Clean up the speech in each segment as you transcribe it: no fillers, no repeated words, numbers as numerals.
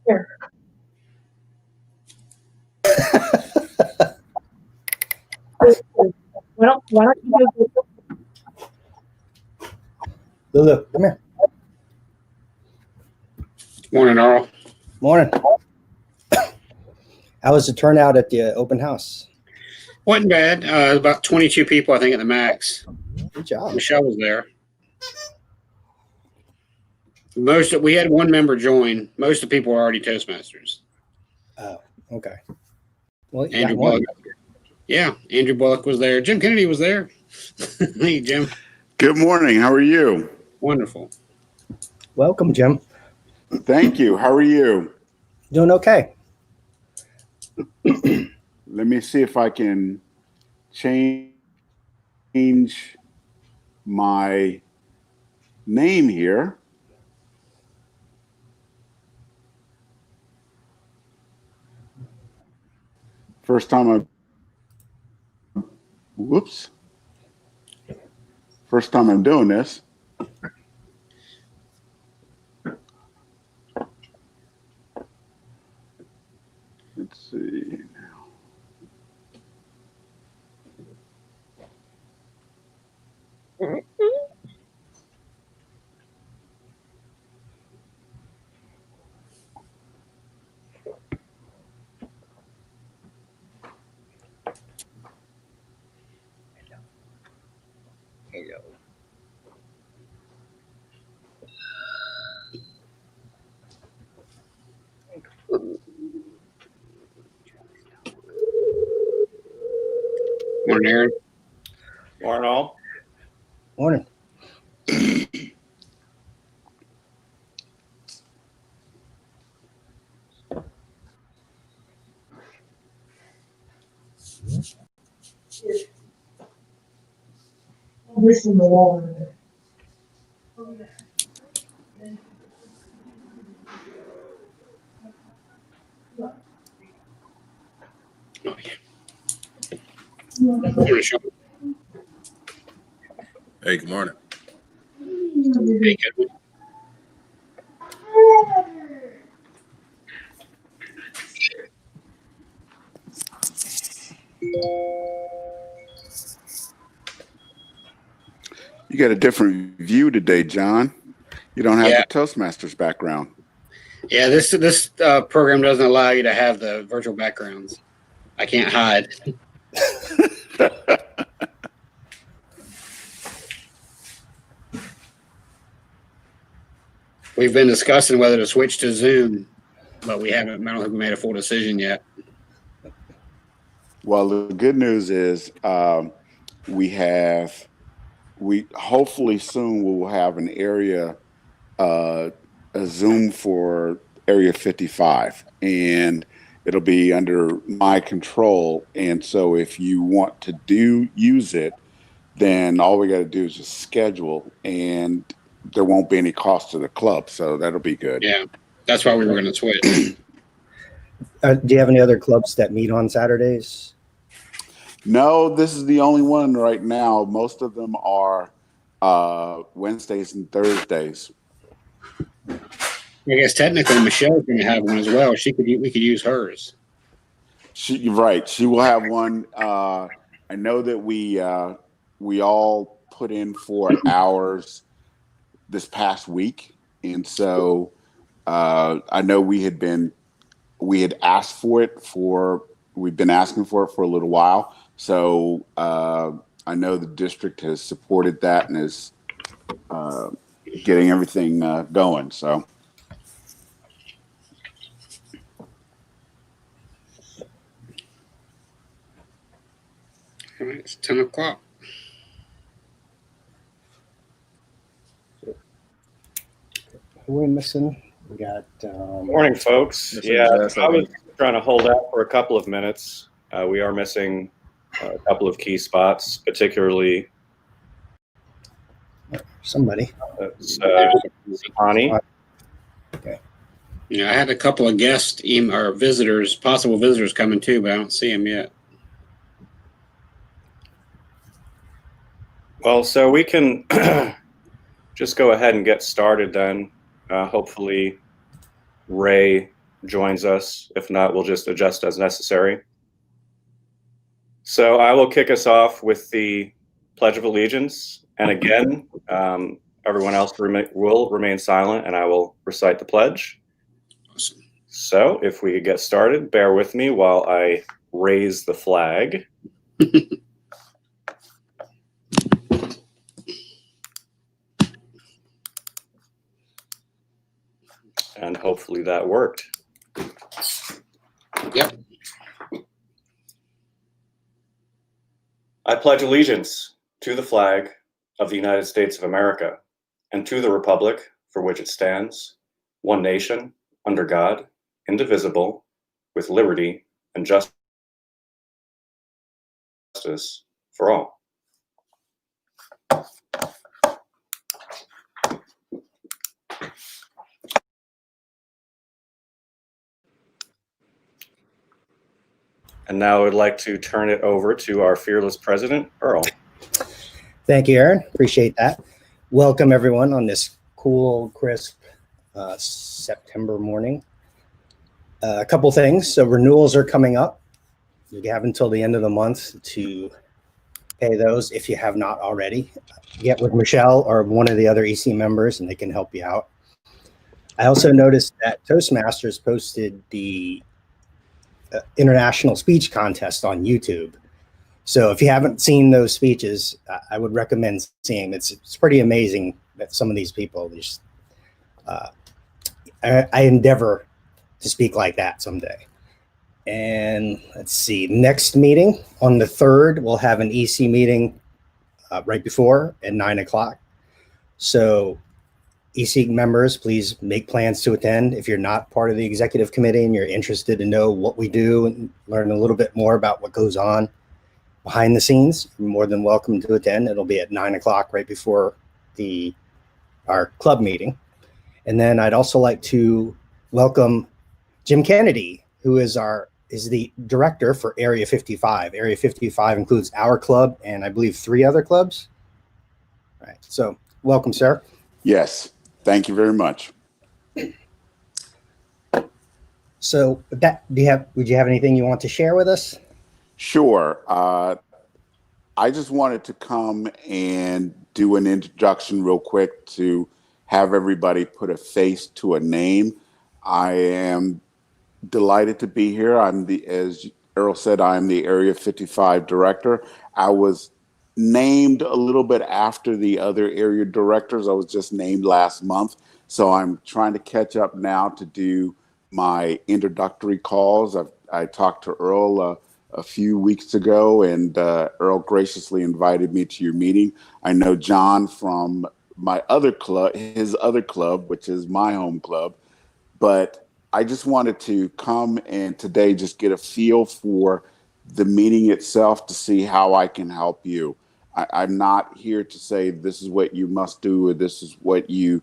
Here. Why don't you go? Lulu, come here. Morning, Earl. Morning. How was the turnout at the open house? Wasn't bad. About 22 people, I think, at the max. Good job. Michelle was there. We had one member join. Most of the people were already Toastmasters. Oh, okay. Well, you Andrew got one. Bullock. Yeah, Andrew Bullock was there. Jim Kennedy was there. Hey, Jim. Good morning. How are you? Wonderful. Welcome, Jim. Thank you. How are you? Doing okay. Let me see if I can change my name here. First time I'm doing this. Let's see. Hello. Morning, Aaron. Morning, all. Morning. This in the wall. Oh, yeah. Morning, Sean. Hey, good morning. Hey, good. You got a different view today, John. You don't have Yeah. the Toastmasters background. Yeah, this program doesn't allow you to have the virtual backgrounds. I can't hide. We've been discussing whether to switch to Zoom, but we haven't. I don't think we made a full decision yet. Well, the good news is we hopefully soon will have an area, a Zoom for Area 55, and it'll be under my control. And so if you want to use it, then all we got to do is just schedule, and there won't be any cost to the club. So that'll be good. Yeah, that's why we were going to switch. Do you have any other clubs that meet on Saturdays? No, this is the only one right now. Most of them are Wednesdays and Thursdays. I guess technically Michelle's going to have one as well. We could use hers. You're right. She will have one. I know that we all put in for hours this past week, and so I know we had asked for it we've been asking for it for a little while. So I know the district has supported that and is getting everything going. So. All right, it's 10 o'clock. Who are we missing? We got. Morning, folks. Yeah, I was trying to hold out for a couple of minutes. We are missing a couple of key spots, particularly somebody. Ani. Okay. Yeah, I had a couple of guest or visitors, possible visitors coming too, but I don't see them yet. Well, so we can just go ahead and get started then. Hopefully Ray joins us. If not, we'll just adjust as necessary. So I will kick us off with the Pledge of Allegiance. And again, everyone else will remain silent, and I will recite the pledge. Awesome. So if we could get started, bear with me while I raise the flag. And hopefully that worked. Yep. I pledge allegiance to the flag of the United States of America and to the republic for which it stands, one nation, under God, indivisible, with liberty and justice for all. And now I would like to turn it over to our fearless president, Earl. Thank you, Aaron. Appreciate that. Welcome, everyone, on this cool, crisp September morning. A couple things. So renewals are coming up. You have until the end of the month to pay those if you have not already. Get with Michelle or one of the other EC members, and they can help you out. I also noticed that Toastmasters posted the international speech contest on YouTube. So if you haven't seen those speeches, I would recommend seeing. It's pretty amazing that some of these people just. I endeavor to speak like that someday. And let's see, next meeting on the 3rd, we'll have an EC meeting right before at 9 o'clock. So EC members, please make plans to attend. If you're not part of the executive committee and you're interested to know what we do and learn a little bit more about what goes on behind the scenes, you're more than welcome to attend. It'll be at 9 o'clock right before our club meeting. And then I'd also like to welcome Jim Kennedy, who is the director for Area 55. Area 55 includes our club and I believe 3 other clubs. All right. So welcome, sir. Yes. Thank you very much. So with that, would you have anything you want to share with us? Sure. I just wanted to come and do an introduction real quick to have everybody put a face to a name. I am delighted to be here. As Earl said, I'm the Area 55 director. I was named a little bit after the other area directors. I was just named last month. So I'm trying to catch up now to do my introductory calls. I talked to Earl a few weeks ago, and Earl graciously invited me to your meeting. I know John from my other club, his other club, which is my home club, but I just wanted to come and today just get a feel for the meeting itself to see how I can help you. I'm not here to say this is what you must do or this is what you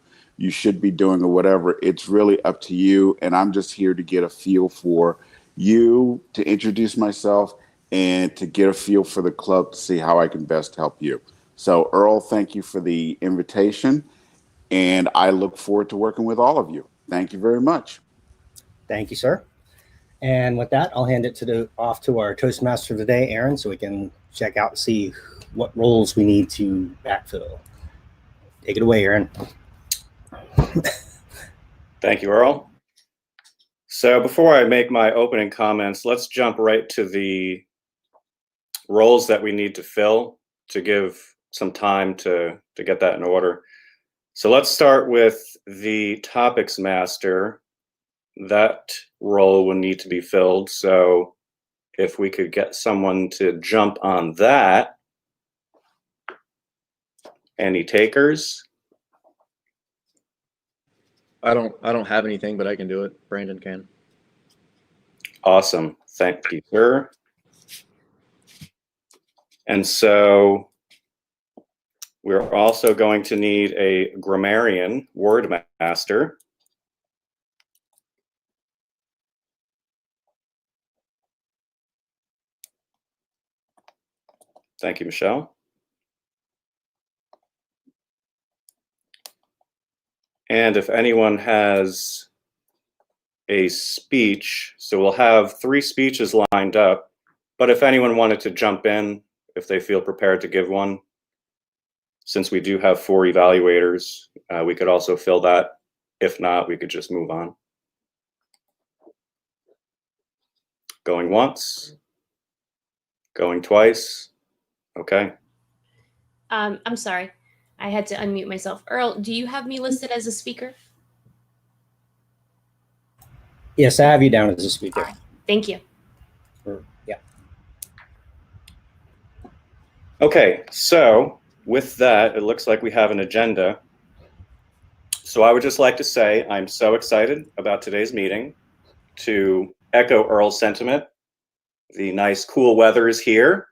should be doing or whatever. It's really up to you. And I'm just here to get a feel for you, to introduce myself, and to get a feel for the club to see how I can best help you. So, Earl, thank you for the invitation. And I look forward to working with all of you. Thank you very much. Thank you, sir. And with that, I'll hand it off to our Toastmaster today, Aaron, so we can check out and see what roles we need to backfill. Take it away, Aaron. Thank you, Earl. So before I make my opening comments, let's jump right to the roles that we need to fill to give some time to get that in order. So let's start with the topics master. That role will need to be filled. So if we could get someone to jump on that. Any takers? I don't have anything, but I can do it. Brandon can. Awesome. Thank you, sir. And so we're also going to need a grammarian, word master. Thank you, Michelle. And if anyone has a speech, so we'll have 3 speeches lined up, but if anyone wanted to jump in, if they feel prepared to give one, since we do have 4 evaluators, we could also fill that. If not, we could just move on. Going once, going twice. Okay. I'm sorry. I had to unmute myself. Earl, do you have me listed as a speaker? Yes, I have you down as a speaker. Thank you. Yeah. Okay, so with that, it looks like we have an agenda. So I would just like to say I'm so excited about today's meeting. To echo Earl's sentiment, the nice cool weather is here,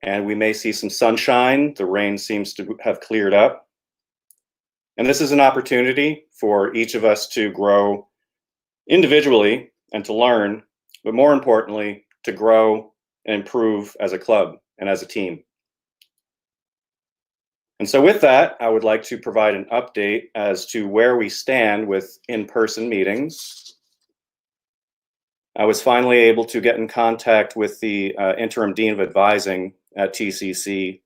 and we may see some sunshine. The rain seems to have cleared up. And this is an opportunity for each of us to grow individually and to learn, but more importantly, to grow and improve as a club and as a team. And so with that, I would like to provide an update as to where we stand with in-person meetings. I was finally able to get in contact with the interim dean of advising at TCC,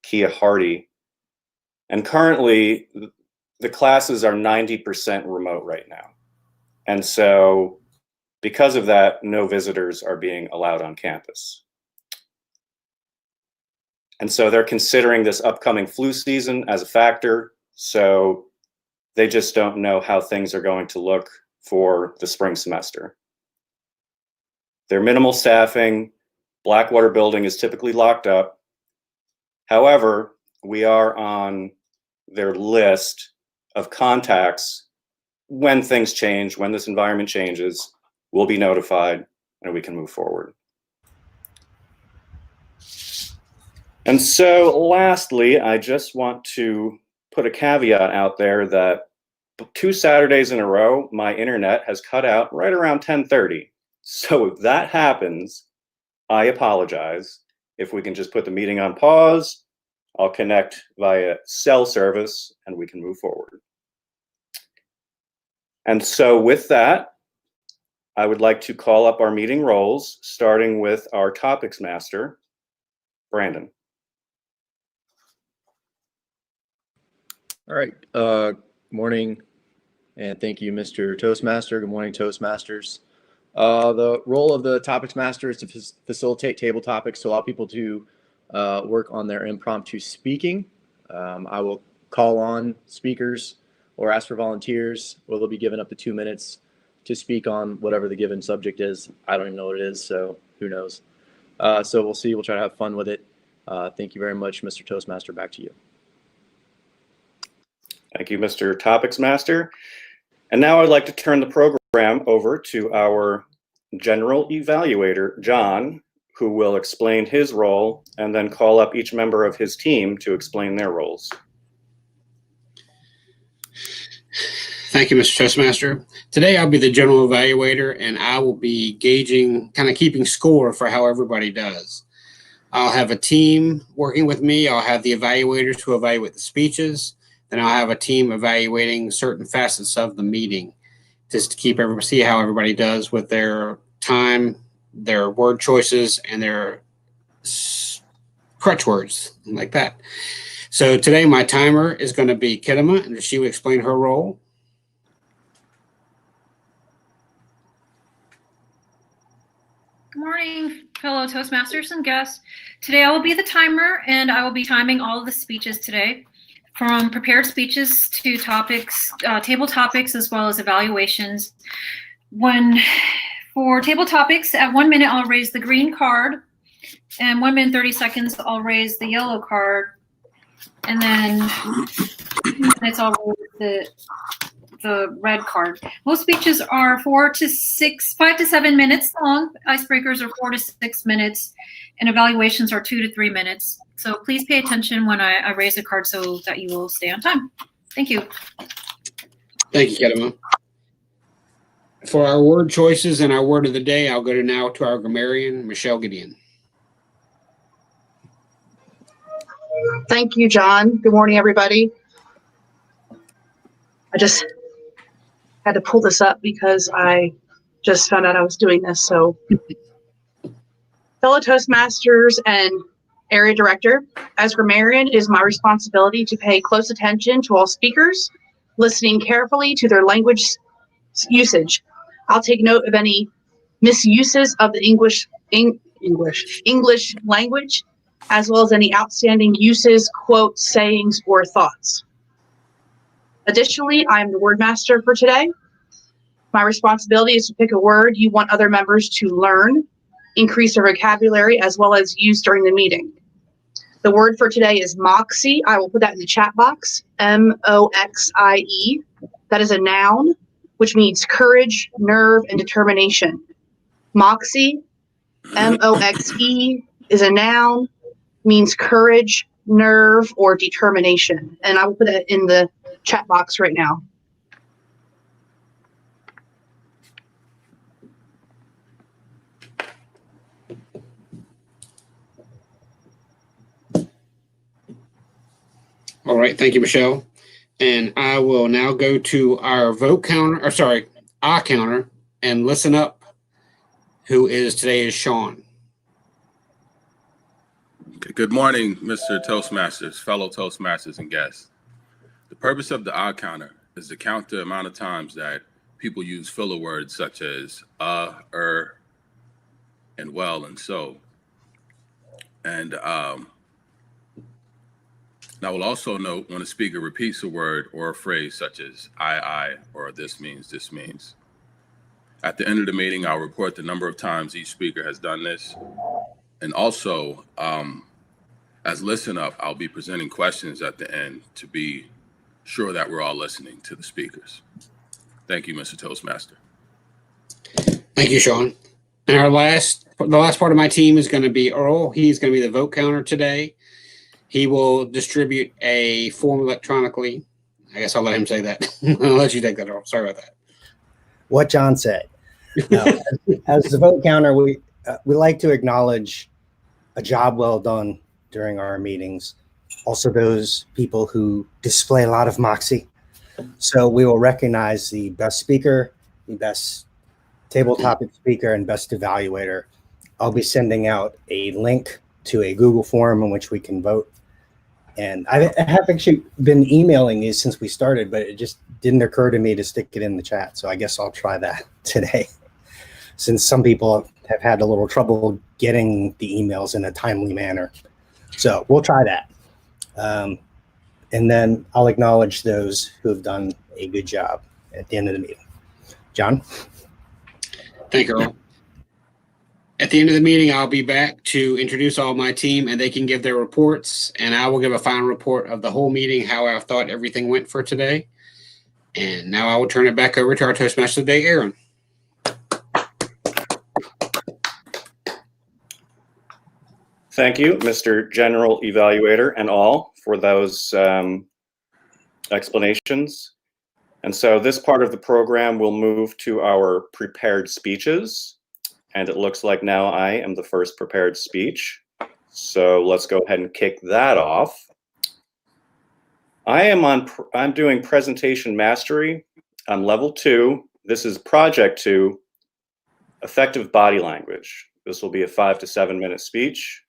Kia Hardy. And currently, the classes are 90% remote right now. And so because of that, no visitors are being allowed on campus. And so they're considering this upcoming flu season as a factor. So they just don't know how things are going to look for the spring semester. They're minimal staffing. Blackwater building is typically locked up. However, we are on their list of contacts. When things change, when this environment changes, we'll be notified and we can move forward. And so lastly, I just want to put a caveat out there that 2 Saturdays in a row, my internet has cut out right around 10:30. So if that happens, I apologize. If we can just put the meeting on pause, I'll connect via cell service and we can move forward. And so with that, I would like to call up our meeting roles, starting with our topics master, Brandon. All right. Good morning, and thank you, Mr. Toastmaster. Good morning, Toastmasters. The role of the topics master is to facilitate table topics to allow people to work on their impromptu speaking. I will call on speakers or ask for volunteers, or they'll be given up to 2 minutes to speak on whatever the given subject is. I don't even know what it is, so who knows? So we'll see. We'll try to have fun with it. Thank you very much, Mr. Toastmaster. Back to you. Thank you, Mr. Topics Master. And now I'd like to turn the program over to our general evaluator, John, who will explain his role and then call up each member of his team to explain their roles. Thank you, Mr. Toastmaster. Today I'll be the general evaluator and I will be gauging, kind of keeping score for how everybody does. I'll have a team working with me. I'll have the evaluators who evaluate the speeches. Then I'll have a team evaluating certain facets of the meeting just to keep everybody, see how everybody does with their time, their word choices, and their crutch words like that. So today my timer is going to be Kedema, and she will explain her role. Good morning, fellow Toastmasters and guests. Today I will be the timer, and I will be timing all of the speeches today, from prepared speeches to topics, table topics, as well as evaluations. For table topics, at 1 minute I'll raise the green card, and 1 minute 30 seconds I'll raise the yellow card, and then 2 minutes I'll raise the red card. Most speeches are 5 to 7 minutes long. Icebreakers are 4 to 6 minutes, and evaluations are 2 to 3 minutes. So please pay attention when I raise a card so that you will stay on time. Thank you. Thank you, Kedema. For our word choices and our word of the day, I'll go now to our grammarian, Michelle Gideon. Thank you, John. Good morning, everybody. I just had to pull this up because I just found out I was doing this. So, fellow Toastmasters and area director, as grammarian, it is my responsibility to pay close attention to all speakers, listening carefully to their language usage. I'll take note of any misuses of the English language, as well as any outstanding uses, quotes, sayings, or thoughts. Additionally, I am the word master for today. My responsibility is to pick a word you want other members to learn, increase their vocabulary, as well as use during the meeting. The word for today is moxie. I will put that in the chat box, M-O-X-I-E. That is a noun, which means courage, nerve, and determination. Moxie, M-O-X-E, is a noun, means courage, nerve, or determination. And I will put that in the chat box right now. All right, thank you, Michelle. And I will now go to our our counter, and listen up. Who is today is Sean. Good morning, Mr. Toastmasters, fellow Toastmasters and guests. The purpose of the odd counter is to count the amount of times that people use filler words such as and well, and so. And I will also note when a speaker repeats a word or a phrase such as I, or this means, this means. At the end of the meeting, I'll report the number of times each speaker has done this. And also, as listen up, I'll be presenting questions at the end to be sure that we're all listening to the speakers. Thank you, Mr. Toastmaster. Thank you, Sean. And the last part of my team is going to be Earl. He's going to be the vote counter today. He will distribute a form electronically. I guess I'll let him say that. I'll let you take that, Earl. Sorry about that. What John said. As the vote counter, we like to acknowledge a job well done during our meetings. Also those people who display a lot of moxie. So we will recognize the best speaker, the best table topic speaker, and best evaluator. I'll be sending out a link to a Google form in which we can vote. And I have actually been emailing you since we started, but it just didn't occur to me to stick it in the chat. So I guess I'll try that today, since some people have had a little trouble getting the emails in a timely manner. So we'll try that. And then I'll acknowledge those who have done a good job at the end of the meeting. John? Thank you, Earl. At the end of the meeting, I'll be back to introduce all my team, and they can give their reports, and I will give a final report of the whole meeting, how I thought everything went for today. And now I will turn it back over to our Toastmaster today, Aaron. Thank you, Mr. General Evaluator and all, for those explanations. And so this part of the program will move to our prepared speeches. And it looks like now I am the first prepared speech. So let's go ahead and kick that off. I'm doing presentation mastery. I'm level 2. This is project 2, effective body language. This will be a 5 to 7 minute speech.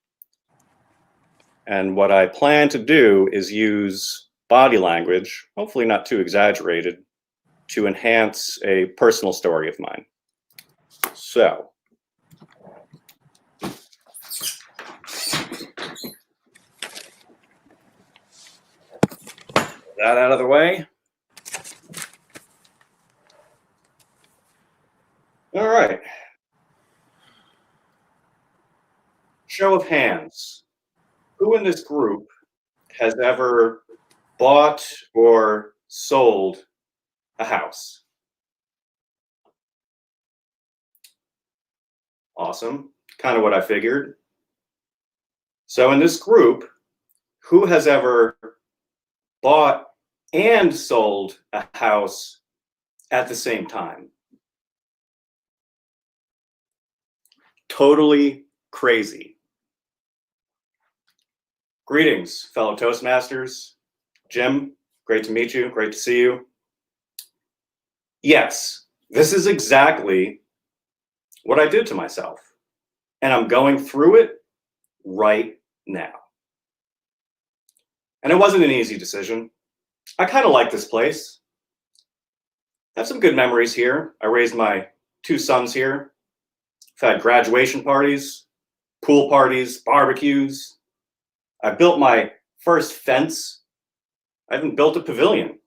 And what I plan to do is use body language, hopefully not too exaggerated, to enhance a personal story of mine. So, that out of the way. All right. Show of hands. Who in this group has ever bought or sold a house? Awesome. Kind of what I figured. So in this group, who has ever bought and sold a house at the same time? Totally crazy. Greetings, fellow Toastmasters. Jim, great to meet you. Great to see you. Yes, this is exactly what I did to myself. And I'm going through it right now. And it wasn't an easy decision. I kind of like this place. I have some good memories here. I raised my 2 sons here. I've had graduation parties, pool parties, barbecues. I built my first fence. I even built a pavilion.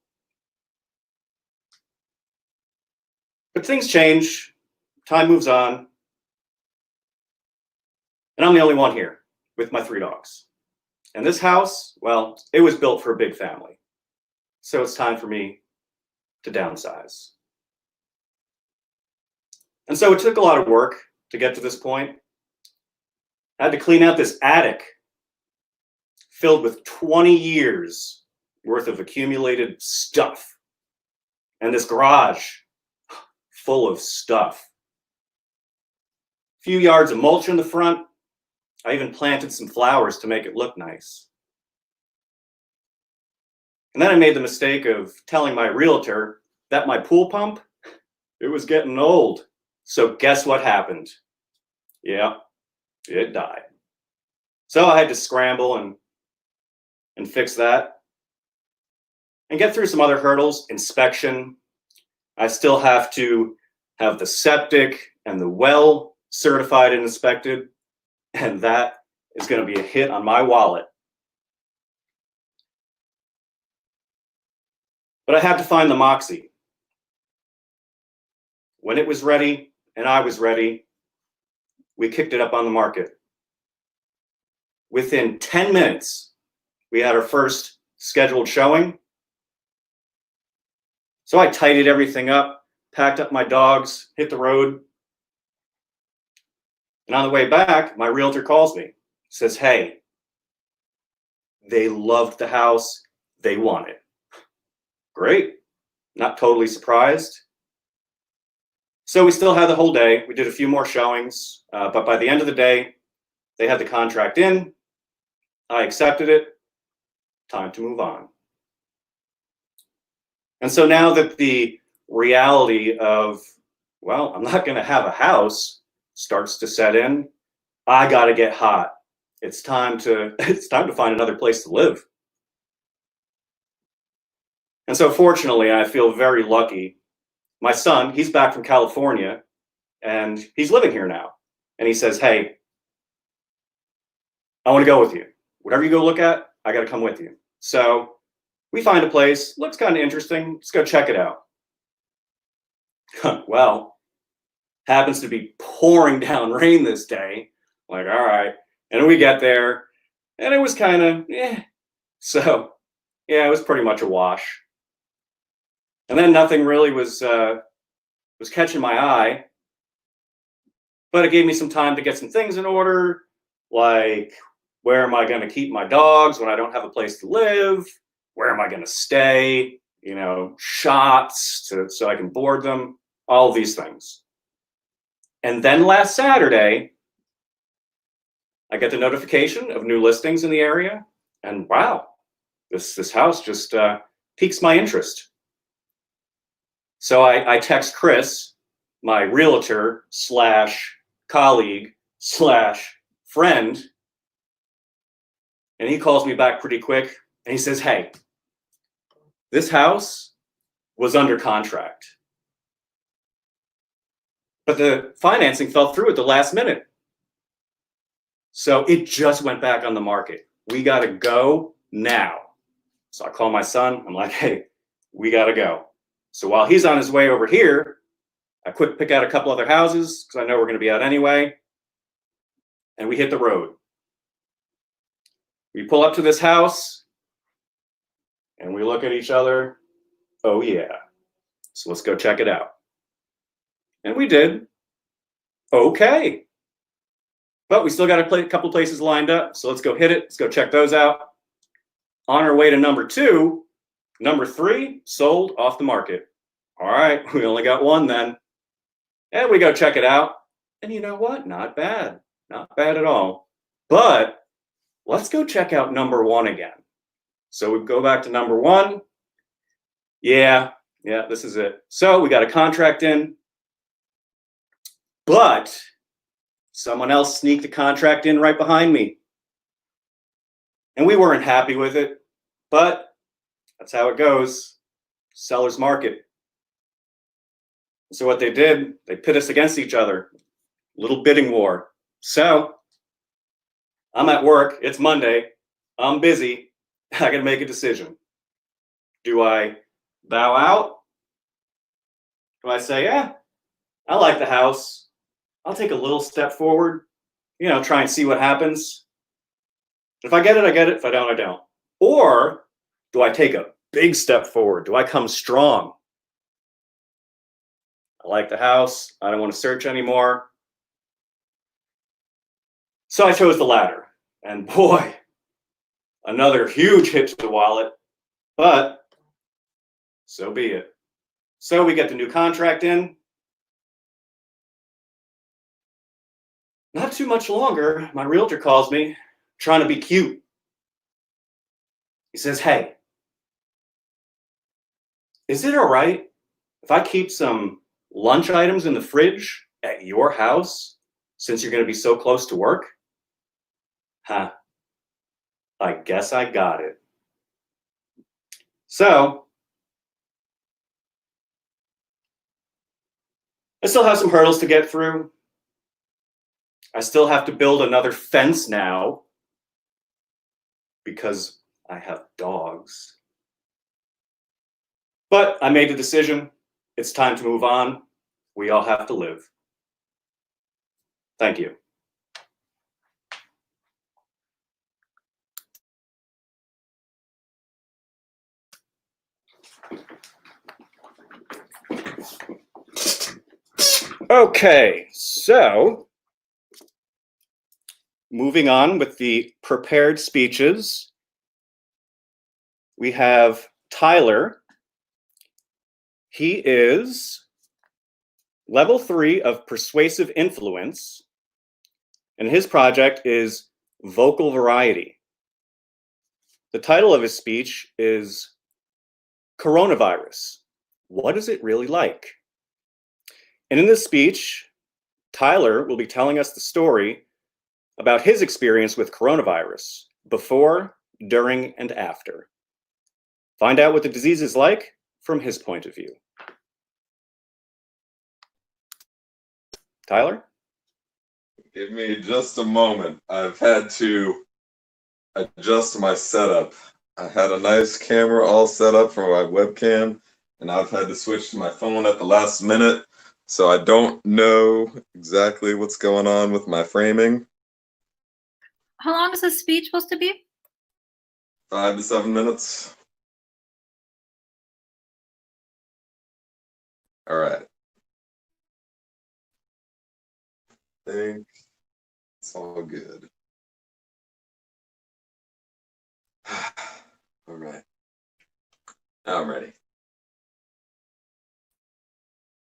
But things change, time moves on, and I'm the only one here with my 3 dogs. And this house, well, it was built for a big family. So it's time for me to downsize. And so it took a lot of work to get to this point. I had to clean out this attic filled with 20 years worth of accumulated stuff. And this garage full of stuff. A few yards of mulch in the front. I even planted some flowers to make it look nice. And then I made the mistake of telling my realtor that my pool pump, it was getting old. So guess what happened? Yeah, it died. So I had to scramble and fix that. And get through some other hurdles, inspection. I still have to have the septic and the well certified and inspected. And that is going to be a hit on my wallet. But I had to find the moxie. When it was ready and I was ready, we kicked it up on the market. Within 10 minutes, we had our first scheduled showing. So I tidied everything up, packed up my dogs, hit the road. And on the way back, my realtor calls me, says, hey, they loved the house, they want it. Great, not totally surprised. So we still had the whole day. We did a few more showings, but by the end of the day, they had the contract in. I accepted it. Time to move on. And so now that the reality of, well, I'm not going to have a house starts to set in, I got to get hot. It's time to find another place to live. And so fortunately, I feel very lucky. My son, he's back from California and he's living here now. And he says, hey, I want to go with you. Whatever you go look at, I got to come with you. So we find a place, looks kind of interesting. Let's go check it out. Well, happens to be pouring down rain this day. Like, all right. And we get there and it was kind of, So yeah, it was pretty much a wash. And then nothing really was catching my eye, but it gave me some time to get some things in order, like where am I going to keep my dogs when I don't have a place to live? Where am I going to stay? You know, shops so I can board them, all these things. And then last Saturday, I get the notification of new listings in the area, and wow, this house just piques my interest. So I text Chris, my realtor / colleague / friend, and he calls me back pretty quick and he says, hey, this house was under contract, but the financing fell through at the last minute. So it just went back on the market. We got to go now. So I call my son. I'm like, hey, we got to go. So while he's on his way over here, I quick pick out a couple other houses because I know we're going to be out anyway. And we hit the road. We pull up to this house and we look at each other. Oh, yeah. So let's go check it out. And we did. Okay. But we still got a couple places lined up. So let's go hit it. Let's go check those out. On our way to number 2. Number 3 sold off the market. All right, we only got one then. And we go check it out. And you know what? Not bad. Not bad at all. But let's go check out number 1 again. So we go back to number 1. Yeah, Yeah, this is it. So we got a contract in, but someone else sneaked a contract in right behind me. And we weren't happy with it, but that's how it goes. Seller's market. So what they did, they pit us against each other. Little bidding war. So I'm at work. It's Monday. I'm busy. I got to make a decision. Do I bow out? Do I say, yeah, I like the house. I'll take a little step forward, try and see what happens. If I get it, I get it. If I don't, I don't. Or do I take a big step forward? Do I come strong? I like the house. I don't want to search anymore. So I chose the latter. And boy, another huge hit to the wallet. But so be it. So we get the new contract in. Not too much longer, my realtor calls me, trying to be cute. He says, hey, is it all right if I keep some lunch items in the fridge at your house since you're going to be so close to work? Huh. I guess I got it. So I still have some hurdles to get through. I still have to build another fence now because I have dogs. But I made the decision. It's time to move on. We all have to live. Thank you. Okay, so moving on with the prepared speeches, we have Tyler. He is level 3 of persuasive influence, and his project is vocal variety. The title of his speech is Coronavirus. What is it really like? And in this speech, Tyler will be telling us the story about his experience with coronavirus before, during, and after. Find out what the disease is like from his point of view. Tyler? Give me just a moment. I've had to adjust my setup. I had a nice camera all set up for my webcam, and I've had to switch to my phone at the last minute, so I don't know exactly what's going on with my framing. How long is this speech supposed to be? 5 to 7 minutes. All right. I think it's all good. All right. Now I'm ready.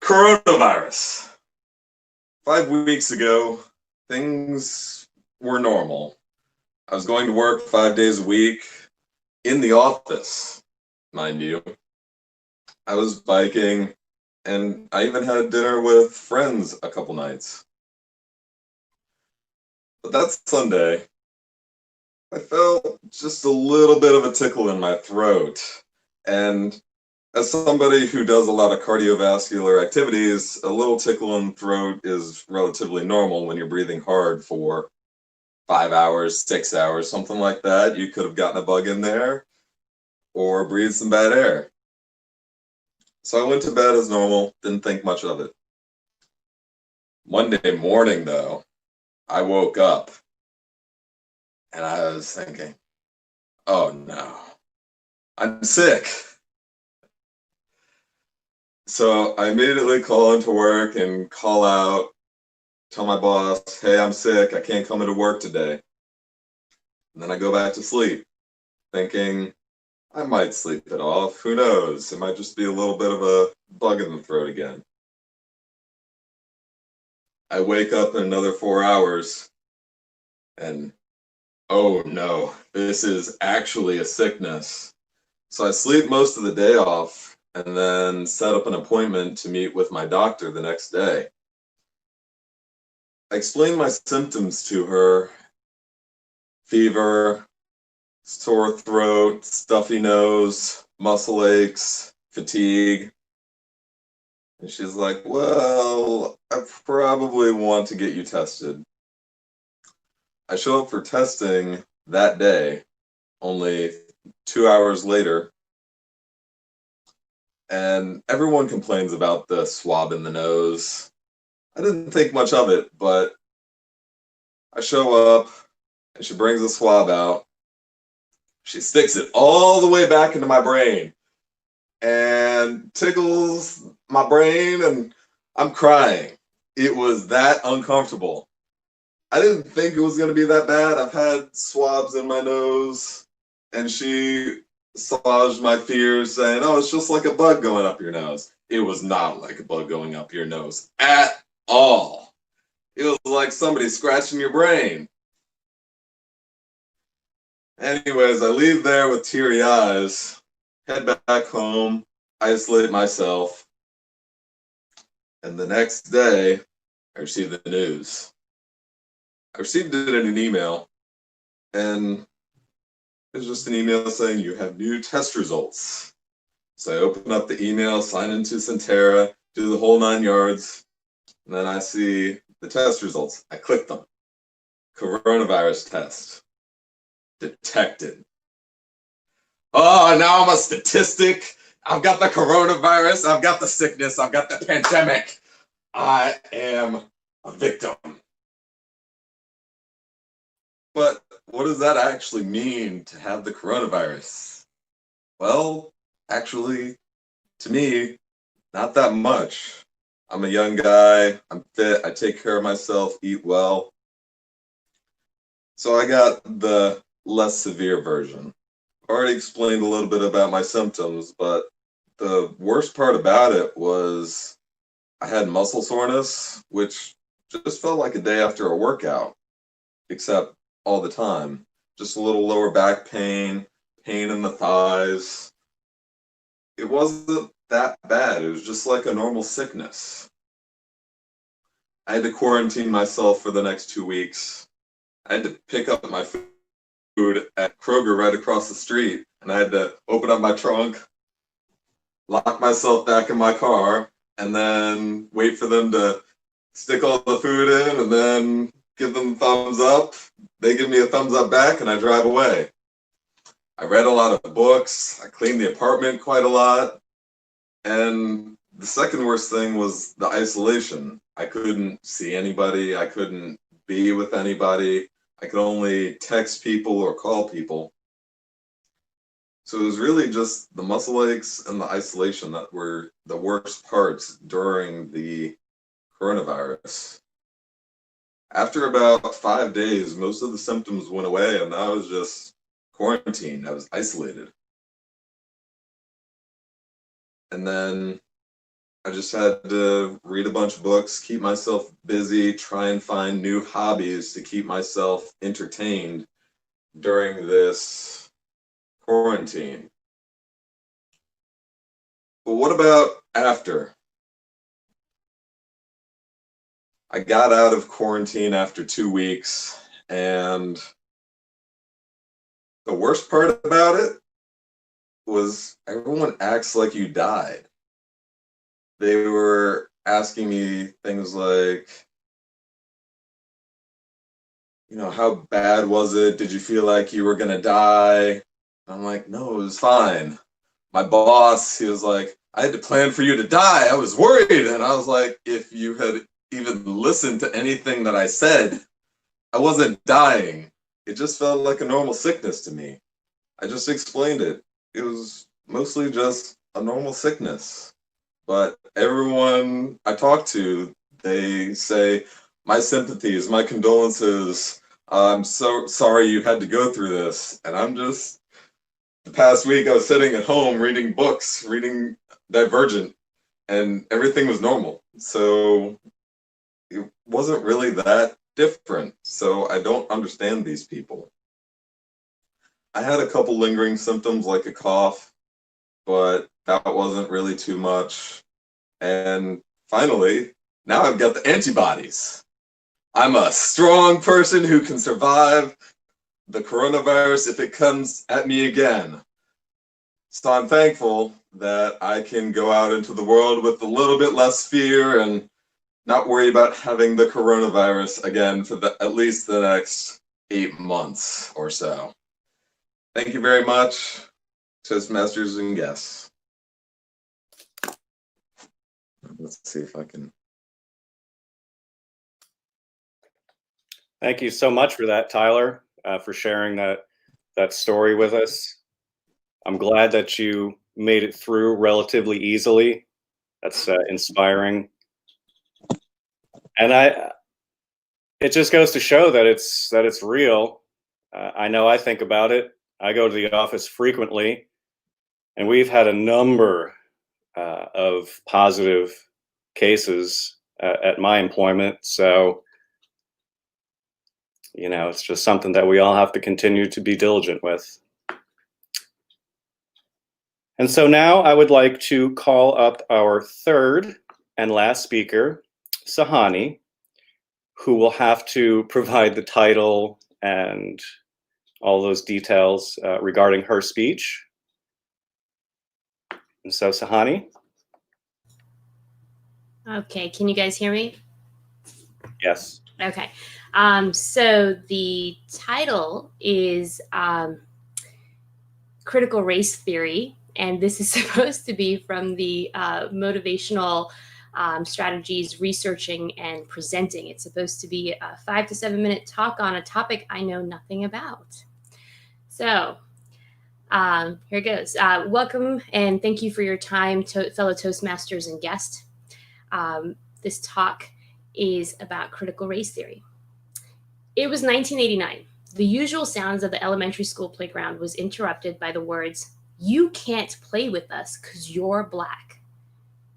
Coronavirus. 5 weeks ago, things were normal. I was going to work 5 days a week in the office, mind you. I was biking, and I even had dinner with friends a couple nights. But that Sunday, I felt just a little bit of a tickle in my throat. And as somebody who does a lot of cardiovascular activities, a little tickle in the throat is relatively normal when you're breathing hard for 5 hours, 6 hours, something like that. You could have gotten a bug in there or breathed some bad air. So I went to bed as normal, didn't think much of it. Monday morning, though, I woke up and I was thinking, oh no, I'm sick. So I immediately call into work and call out, tell my boss, hey, I'm sick, I can't come into work today. And then I go back to sleep, thinking I might sleep it off, who knows, it might just be a little bit of a bug in the throat again. I wake up in another 4 hours and oh no, this is actually a sickness. So I sleep most of the day off and then set up an appointment to meet with my doctor the next day. I explained my symptoms to her: fever, sore throat, stuffy nose, muscle aches, fatigue. And she's like, well, I probably want to get you tested. I show up for testing that day, only 2 hours later, and everyone complains about the swab in the nose. I didn't think much of it, but I show up and she brings the swab out. She sticks it all the way back into my brain and tickles my brain, and I'm crying. It was that uncomfortable. I didn't think it was going to be that bad. I've had swabs in my nose, and she massaged my fears, saying, oh, it's just like a bug going up your nose. It was not like a bug going up your nose at all. It was like somebody scratching your brain. Anyways, I leave there with teary eyes, head back home, isolate myself, and the next day, I received the news. I received it in an email, and it was just an email saying, you have new test results. So I open up the email, sign into Centera, do the whole 9 yards, and then I see the test results. I click them. Coronavirus test. Detected. Oh, now I'm a statistic. I've got the coronavirus. I've got the sickness. I've got the pandemic. I am a victim. But what does that actually mean, to have the coronavirus? Well, actually, to me, not that much. I'm a young guy. I'm fit. I take care of myself, eat well. So I got the less severe version. I already explained a little bit about my symptoms, but the worst part about it was I had muscle soreness, which just felt like a day after a workout, except all the time. Just a little lower back pain, pain in the thighs. It wasn't that bad. It was just like a normal sickness. I had to quarantine myself for the next 2 weeks. I had to pick up my food at Kroger right across the street, and I had to open up my trunk, lock myself back in my car, and then wait for them to stick all the food in, and then give them a thumbs up. They give me a thumbs up back, and I drive away. I read a lot of books. I cleaned the apartment quite a lot. And the second worst thing was the isolation. I couldn't see anybody. I couldn't be with anybody. I could only text people or call people. So it was really just the muscle aches and the isolation that were the worst parts during the coronavirus. After about 5 days, most of the symptoms went away, and I was just quarantined. I was isolated. And then I just had to read a bunch of books, keep myself busy, try and find new hobbies to keep myself entertained during this quarantine. But what about after? I got out of quarantine after 2 weeks, and the worst part about it was everyone acts like you died. They were asking me things like, how bad was it? Did you feel like you were gonna die? I'm like, no, it was fine. My boss, he was like, I had to plan for you to die. I was worried. And I was like, if you had even listened to anything that I said, I wasn't dying. It just felt like a normal sickness to me. I just explained it. It was mostly just a normal sickness. But everyone I talk to, they say, my sympathies, my condolences. I'm so sorry you had to go through this. And I'm just, the past week I was sitting at home reading books, reading Divergent, and everything was normal. So it wasn't really that different. So I don't understand these people. I had a couple lingering symptoms like a cough, but that wasn't really too much. And finally, now I've got the antibodies. I'm a strong person who can survive the coronavirus if it comes at me again. So I'm thankful that I can go out into the world with a little bit less fear and not worry about having the coronavirus again for at least the next 8 months or so. Thank you very much, Toastmasters and guests. Let's see if I can. Thank you so much for that, Tyler, for sharing that story with us. I'm glad that you made it through relatively easily. That's inspiring. And it just goes to show that it's real. I know I think about it. I go to the office frequently, and we've had a number of positive cases at my employment. So, it's just something that we all have to continue to be diligent with. And so now I would like to call up our third and last speaker, Sahani, who will have to provide the title and all those details regarding her speech. And so, Sahani? Okay, can you guys hear me? Yes. Okay. So the title is Critical Race Theory, and this is supposed to be from the motivational strategies, researching and presenting. It's supposed to be a 5 to 7 minute talk on a topic I know nothing about. So here goes. Welcome and thank you for your time, fellow Toastmasters and guests. This talk is about critical race theory. It was 1989. The usual sounds of the elementary school playground was interrupted by the words, "You can't play with us because you're Black."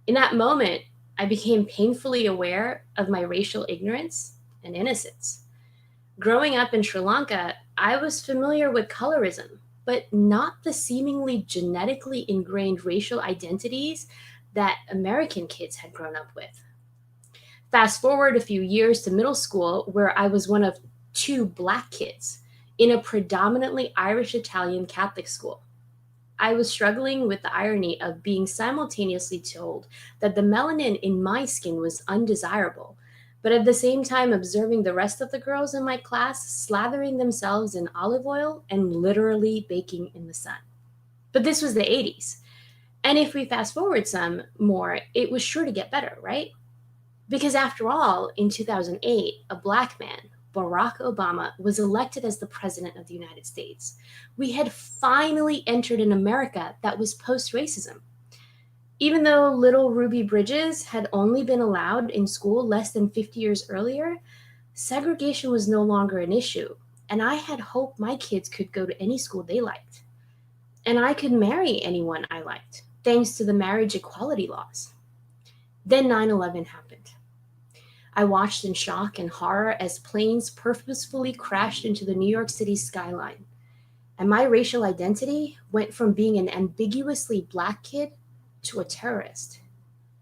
In that moment, I became painfully aware of my racial ignorance and innocence. Growing up in Sri Lanka, I was familiar with colorism, but not the seemingly genetically ingrained racial identities that American kids had grown up with. Fast forward a few years to middle school, where I was one of 2 Black kids in a predominantly Irish-Italian Catholic school. I was struggling with the irony of being simultaneously told that the melanin in my skin was undesirable, but at the same time observing the rest of the girls in my class slathering themselves in olive oil and literally baking in the sun. But this was the 80s. And if we fast forward some more, it was sure to get better, right? Because after all, in 2008, a Black man, Barack Obama, was elected as the president of the United States. We had finally entered an America that was post-racism. Even though little Ruby Bridges had only been allowed in school less than 50 years earlier, segregation was no longer an issue, and I had hoped my kids could go to any school they liked. And I could marry anyone I liked, thanks to the marriage equality laws. Then 9/11 happened. I watched in shock and horror as planes purposefully crashed into the New York City skyline. And my racial identity went from being an ambiguously Black kid to a terrorist.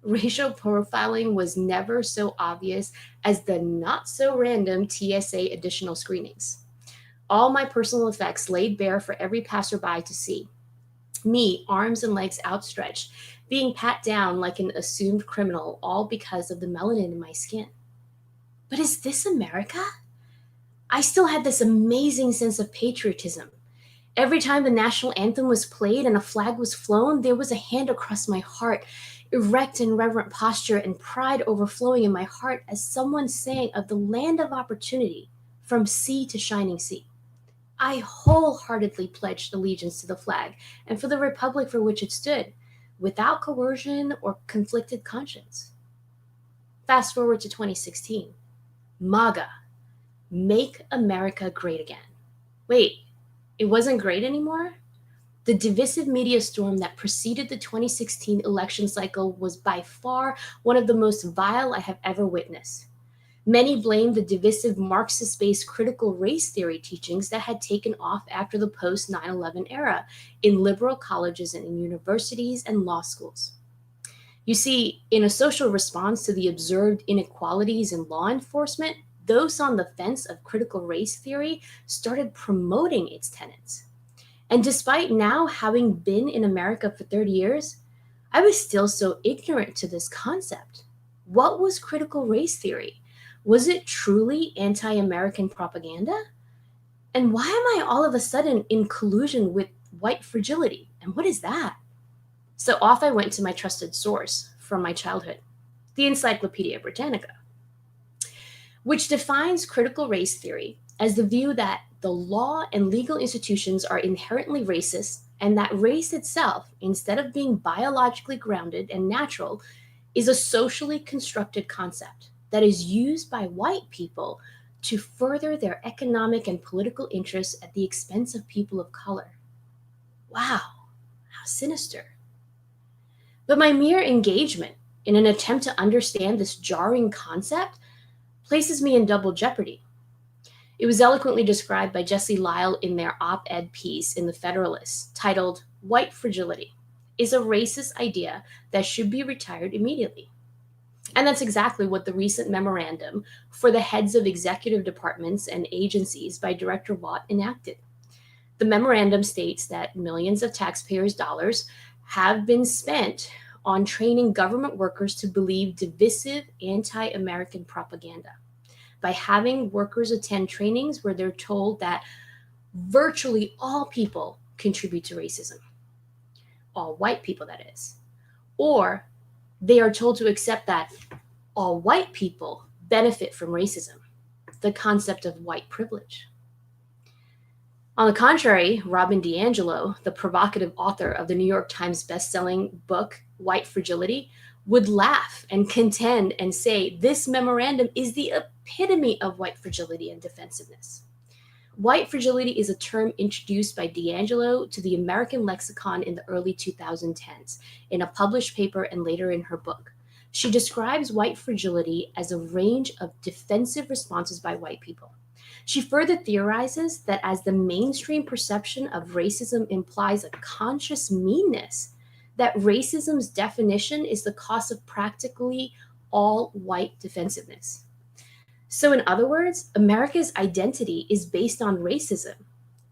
Racial profiling was never so obvious as the not-so-random TSA additional screenings. All my personal effects laid bare for every passerby to see. Me, arms and legs outstretched, being pat down like an assumed criminal, all because of the melanin in my skin. But is this America? I still had this amazing sense of patriotism. Every time the national anthem was played and a flag was flown, there was a hand across my heart, erect in reverent posture and pride overflowing in my heart as someone sang of the land of opportunity from sea to shining sea. I wholeheartedly pledged allegiance to the flag and for the republic for which it stood, without coercion or conflicted conscience. Fast forward to 2016. MAGA, Make America Great Again. Wait, it wasn't great anymore? The divisive media storm that preceded the 2016 election cycle was by far one of the most vile I have ever witnessed. Many blamed the divisive Marxist-based critical race theory teachings that had taken off after the post 9/11 era in liberal colleges and in universities and law schools. You see, in a social response to the observed inequalities in law enforcement, those on the fence of critical race theory started promoting its tenets. And despite now having been in America for 30 years, I was still so ignorant to this concept. What was critical race theory? Was it truly anti-American propaganda? And why am I all of a sudden in collusion with white fragility? And what is that? So off I went to my trusted source from my childhood, the Encyclopedia Britannica, which defines critical race theory as the view that the law and legal institutions are inherently racist and that race itself, instead of being biologically grounded and natural, is a socially constructed concept that is used by white people to further their economic and political interests at the expense of people of color. Wow, how sinister. But my mere engagement in an attempt to understand this jarring concept places me in double jeopardy. It was eloquently described by Jesse Lyle in their op-ed piece in The Federalist titled "White Fragility is a Racist Idea That Should Be Retired Immediately." And that's exactly what the recent memorandum for the heads of executive departments and agencies by Director Watt enacted. The memorandum states that millions of taxpayers' dollars have been spent on training government workers to believe divisive anti-American propaganda by having workers attend trainings where they're told that virtually all people contribute to racism. All white people, that is. Or they are told to accept that all white people benefit from racism, the concept of white privilege. On the contrary, Robin DiAngelo, the provocative author of the New York Times bestselling book, White Fragility, would laugh and contend and say this memorandum is the epitome of white fragility and defensiveness. White fragility is a term introduced by DiAngelo to the American lexicon in the early 2010s in a published paper and later in her book. She describes white fragility as a range of defensive responses by white people. She further theorizes that as the mainstream perception of racism implies a conscious meanness, that racism's definition is the cost of practically all white defensiveness. So in other words, America's identity is based on racism,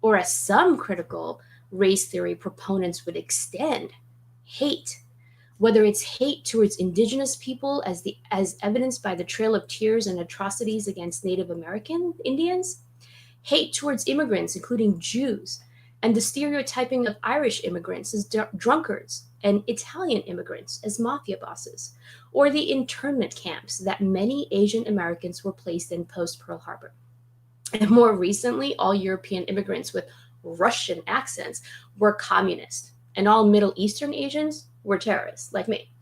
or as some critical race theory proponents would extend, hate. Whether it's hate towards indigenous people as evidenced by the Trail of Tears and atrocities against Native American Indians, hate towards immigrants, including Jews, and the stereotyping of Irish immigrants as drunkards and Italian immigrants as mafia bosses, or the internment camps that many Asian Americans were placed in post-Pearl Harbor. And more recently, all European immigrants with Russian accents were communist, and all Middle Eastern Asians were terrorists, like me.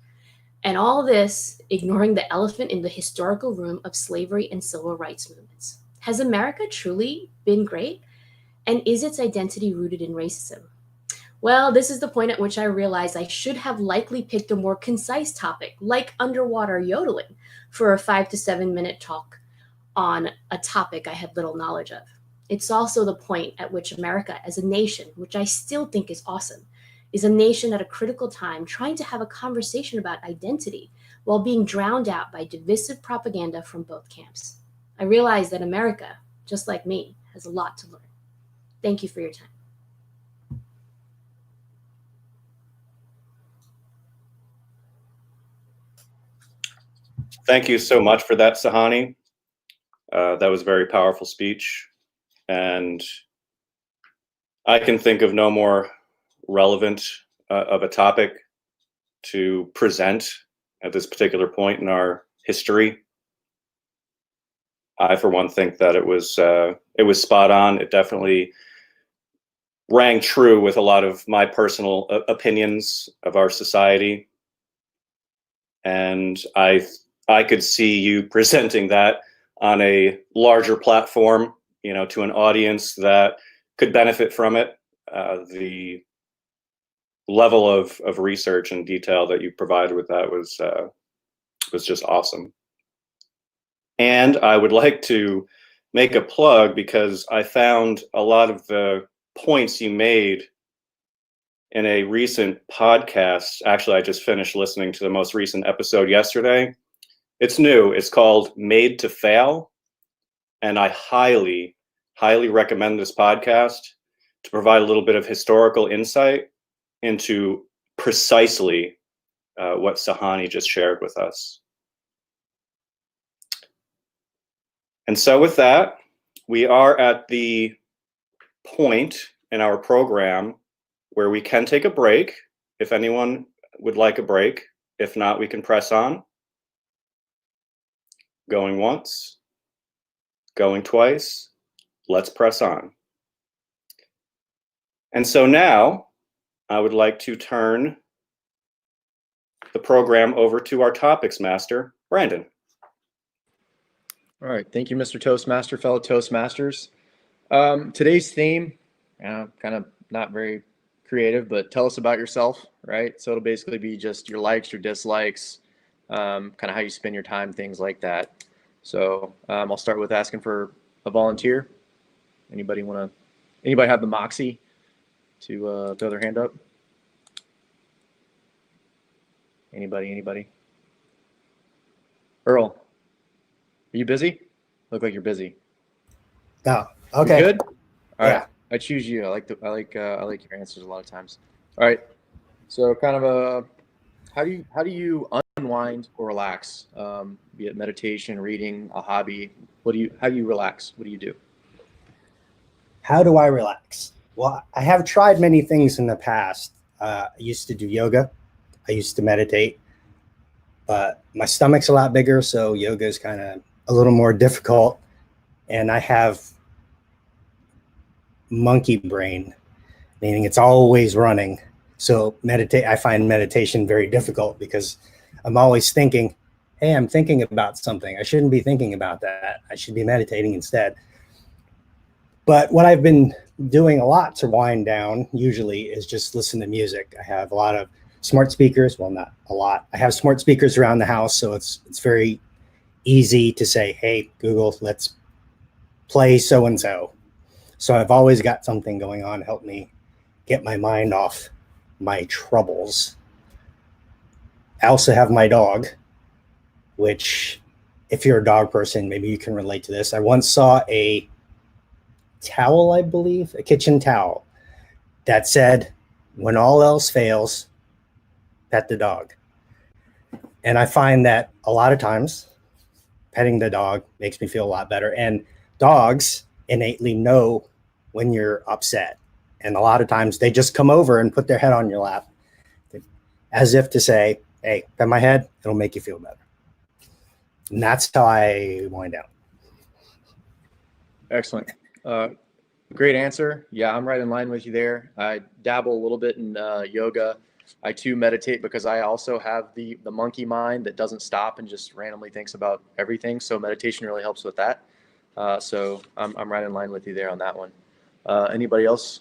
And all this ignoring the elephant in the historical room of slavery and civil rights movements. Has America truly been great? And is its identity rooted in racism? Well, this is the point at which I realized I should have likely picked a more concise topic, like underwater yodeling, for a 5 to 7 minute talk on a topic I had little knowledge of. It's also the point at which America as a nation, which I still think is awesome, is a nation at a critical time trying to have a conversation about identity while being drowned out by divisive propaganda from both camps. I realize that America, just like me, has a lot to learn. Thank you for your time. Thank you so much for that, Sahani. That was a very powerful speech. And I can think of no more relevant of a topic to present at this particular point in our history. I, for one, think that it was spot on. It definitely rang true with a lot of my personal opinions of our society. And I could see you presenting that on a larger platform, you know, to an audience that could benefit from it. The level of research and detail that you provided with that was just awesome. And I would like to make a plug because I found a lot of the points you made in a recent podcast. Actually, I just finished listening to the most recent episode yesterday. It's new. It's called Made to Fail. And I highly, highly recommend this podcast to provide a little bit of historical insight into precisely what Sahani just shared with us. And so with that, we are at the point in our program where we can take a break if anyone would like a break. If not, we can press on. Going once, going twice, let's press on. And so now I would like to turn the program over to our topics master, Brandon. All right. Thank you, Mr. Toastmaster, fellow Toastmasters. Today's theme, kind of not very creative, but tell us about yourself, right? So it'll basically be just your likes, your dislikes, kind of how you spend your time, things like that. So I'll start with asking for a volunteer. Anybody have the moxie to throw their hand up? Anybody? Earl, are you busy? Look like you're busy. No. Okay. You good? All Yeah. right. I choose you. I like your answers a lot of times. All right. So kind of how do you unwind or relax? Be it meditation, reading, a hobby. How do you relax? What do you do? How do I relax? Well, I have tried many things in the past. I used to do yoga. I used to meditate, but my stomach's a lot bigger, so yoga is kind of a little more difficult. And I have monkey brain, meaning it's always running. So I find meditation very difficult because I'm always thinking, hey, I'm thinking about something. I shouldn't be thinking about that. I should be meditating instead. But what I've been doing a lot to wind down usually is just listen to music. I have a lot of smart speakers. Well, not a lot. I have smart speakers around the house, so it's very easy to say, hey, Google, let's play so-and-so. So I've always got something going on to help me get my mind off my troubles. I also have my dog, which if you're a dog person, maybe you can relate to this. I once saw a towel, I believe, a kitchen towel that said, when all else fails, pet the dog. And I find that a lot of times petting the dog makes me feel a lot better. And dogs innately know when you're upset. And a lot of times they just come over and put their head on your lap as if to say, hey, pet my head, it'll make you feel better. And that's how I wind down. Excellent. Great answer. Yeah, I'm right in line with you there. I dabble a little bit in yoga. I too meditate because I also have the monkey mind that doesn't stop and just randomly thinks about everything. So meditation really helps with that. So I'm right in line with you there on that one. Anybody else?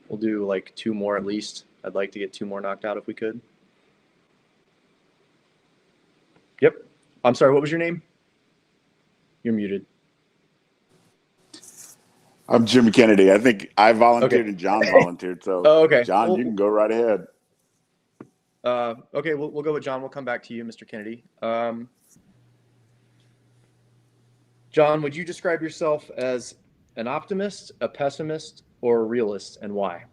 We'll do like 2 more at least. I'd like to get 2 more knocked out if we could. Yep. I'm sorry, what was your name? You're muted. I'm Jimmy Kennedy. I think I volunteered Okay. and John volunteered. So, okay. John, you can go right ahead. Okay, we'll go with John. We'll come back to you, Mr. Kennedy. John, would you describe yourself as an optimist, a pessimist, or a realist, and why?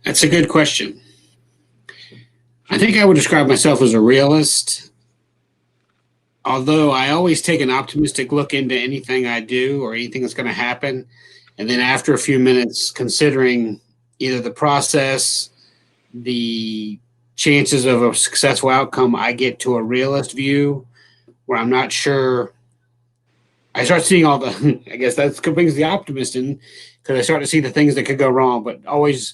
That's a good question. I think I would describe myself as a realist, although I always take an optimistic look into anything I do or anything that's going to happen. And then after a few minutes, considering either the process, the chances of a successful outcome, I get to a realist view where I'm not sure. I start seeing all the, I guess that's what brings the optimist in, because I start to see the things that could go wrong, but always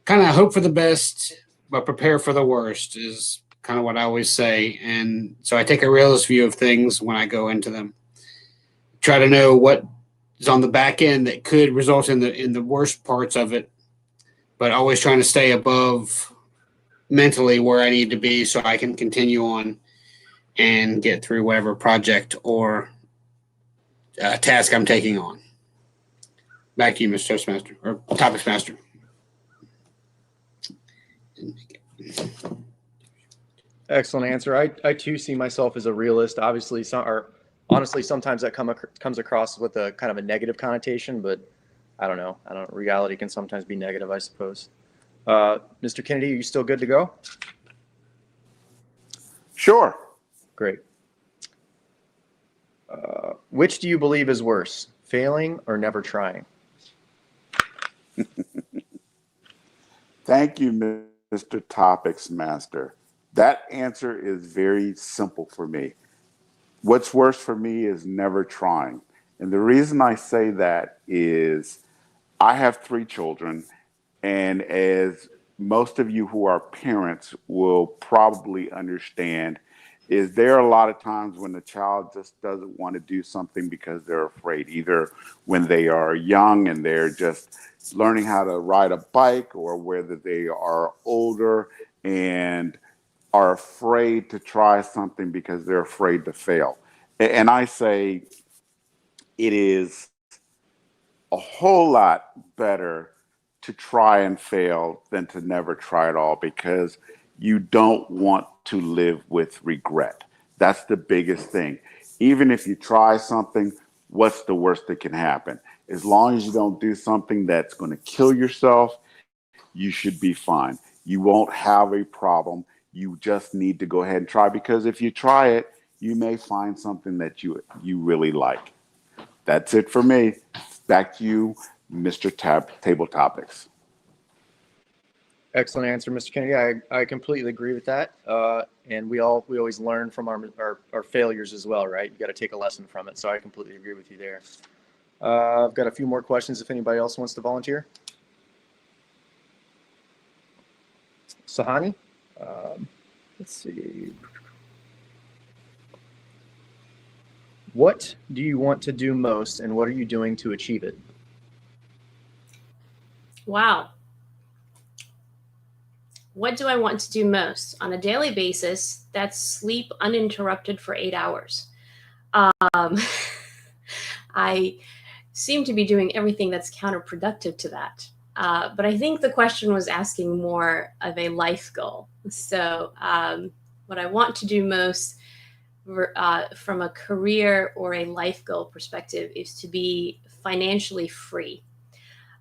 kind of hope for the best, but prepare for the worst is kind of what I always say. And so I take a realist view of things when I go into them. Try to know what is on the back end that could result in the worst parts of it, but always trying to stay above mentally where I need to be so I can continue on and get through whatever project or task I'm taking on. Back to you, Mr. Toastmaster, or Topics Master. Excellent answer. I too see myself as a realist. Obviously, honestly, sometimes that comes across with a kind of a negative connotation, but I don't know. Reality can sometimes be negative, I suppose. Mr. Kennedy, are you still good to go? Sure. Great. Which do you believe is worse, failing or never trying? Thank you, Mr. Topics Master. That answer is very simple for me. What's worse for me is never trying. And the reason I say that is I have 3 children, and as most of you who are parents will probably understand, is there are a lot of times when the child just doesn't want to do something because they're afraid, either when they are young and they're just learning how to ride a bike, or whether they are older and are afraid to try something because they're afraid to fail. And I say it is a whole lot better to try and fail than to never try at all, because you don't want to live with regret. That's the biggest thing. Even if you try something, what's the worst that can happen? As long as you don't do something that's going to kill yourself, you should be fine. You won't have a problem. You just need to go ahead and try, because if you try it, you may find something that you really like. That's it for me. Back to you, Mr. Table Topics. Excellent answer, Mr. Kennedy. I completely agree with that. And we always learn from our failures as well, right? You got to take a lesson from it. So I completely agree with you there. I've got a few more questions if anybody else wants to volunteer. Sahani, let's see. What do you want to do most, and what are you doing to achieve it? Wow. What do I want to do most? On a daily basis, that's sleep uninterrupted for 8 hours. I seem to be doing everything that's counterproductive to that. But I think the question was asking more of a life goal. So what I want to do most from a career or a life goal perspective is to be financially free.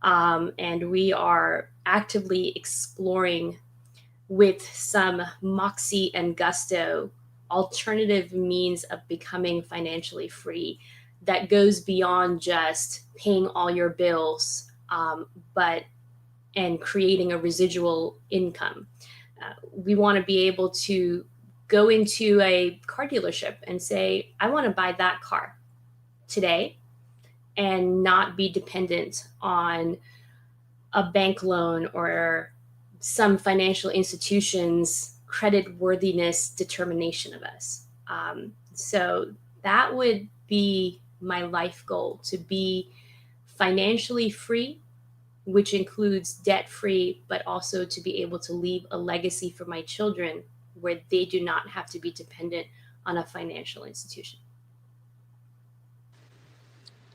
And we are actively exploring with some moxie and gusto alternative means of becoming financially free that goes beyond just paying all your bills, and creating a residual income. We want to be able to go into a car dealership and say, I want to buy that car today, and not be dependent on a bank loan or some financial institution's credit worthiness determination of us. So that would be my life goal, to be financially free, which includes debt free, but also to be able to leave a legacy for my children where they do not have to be dependent on a financial institution.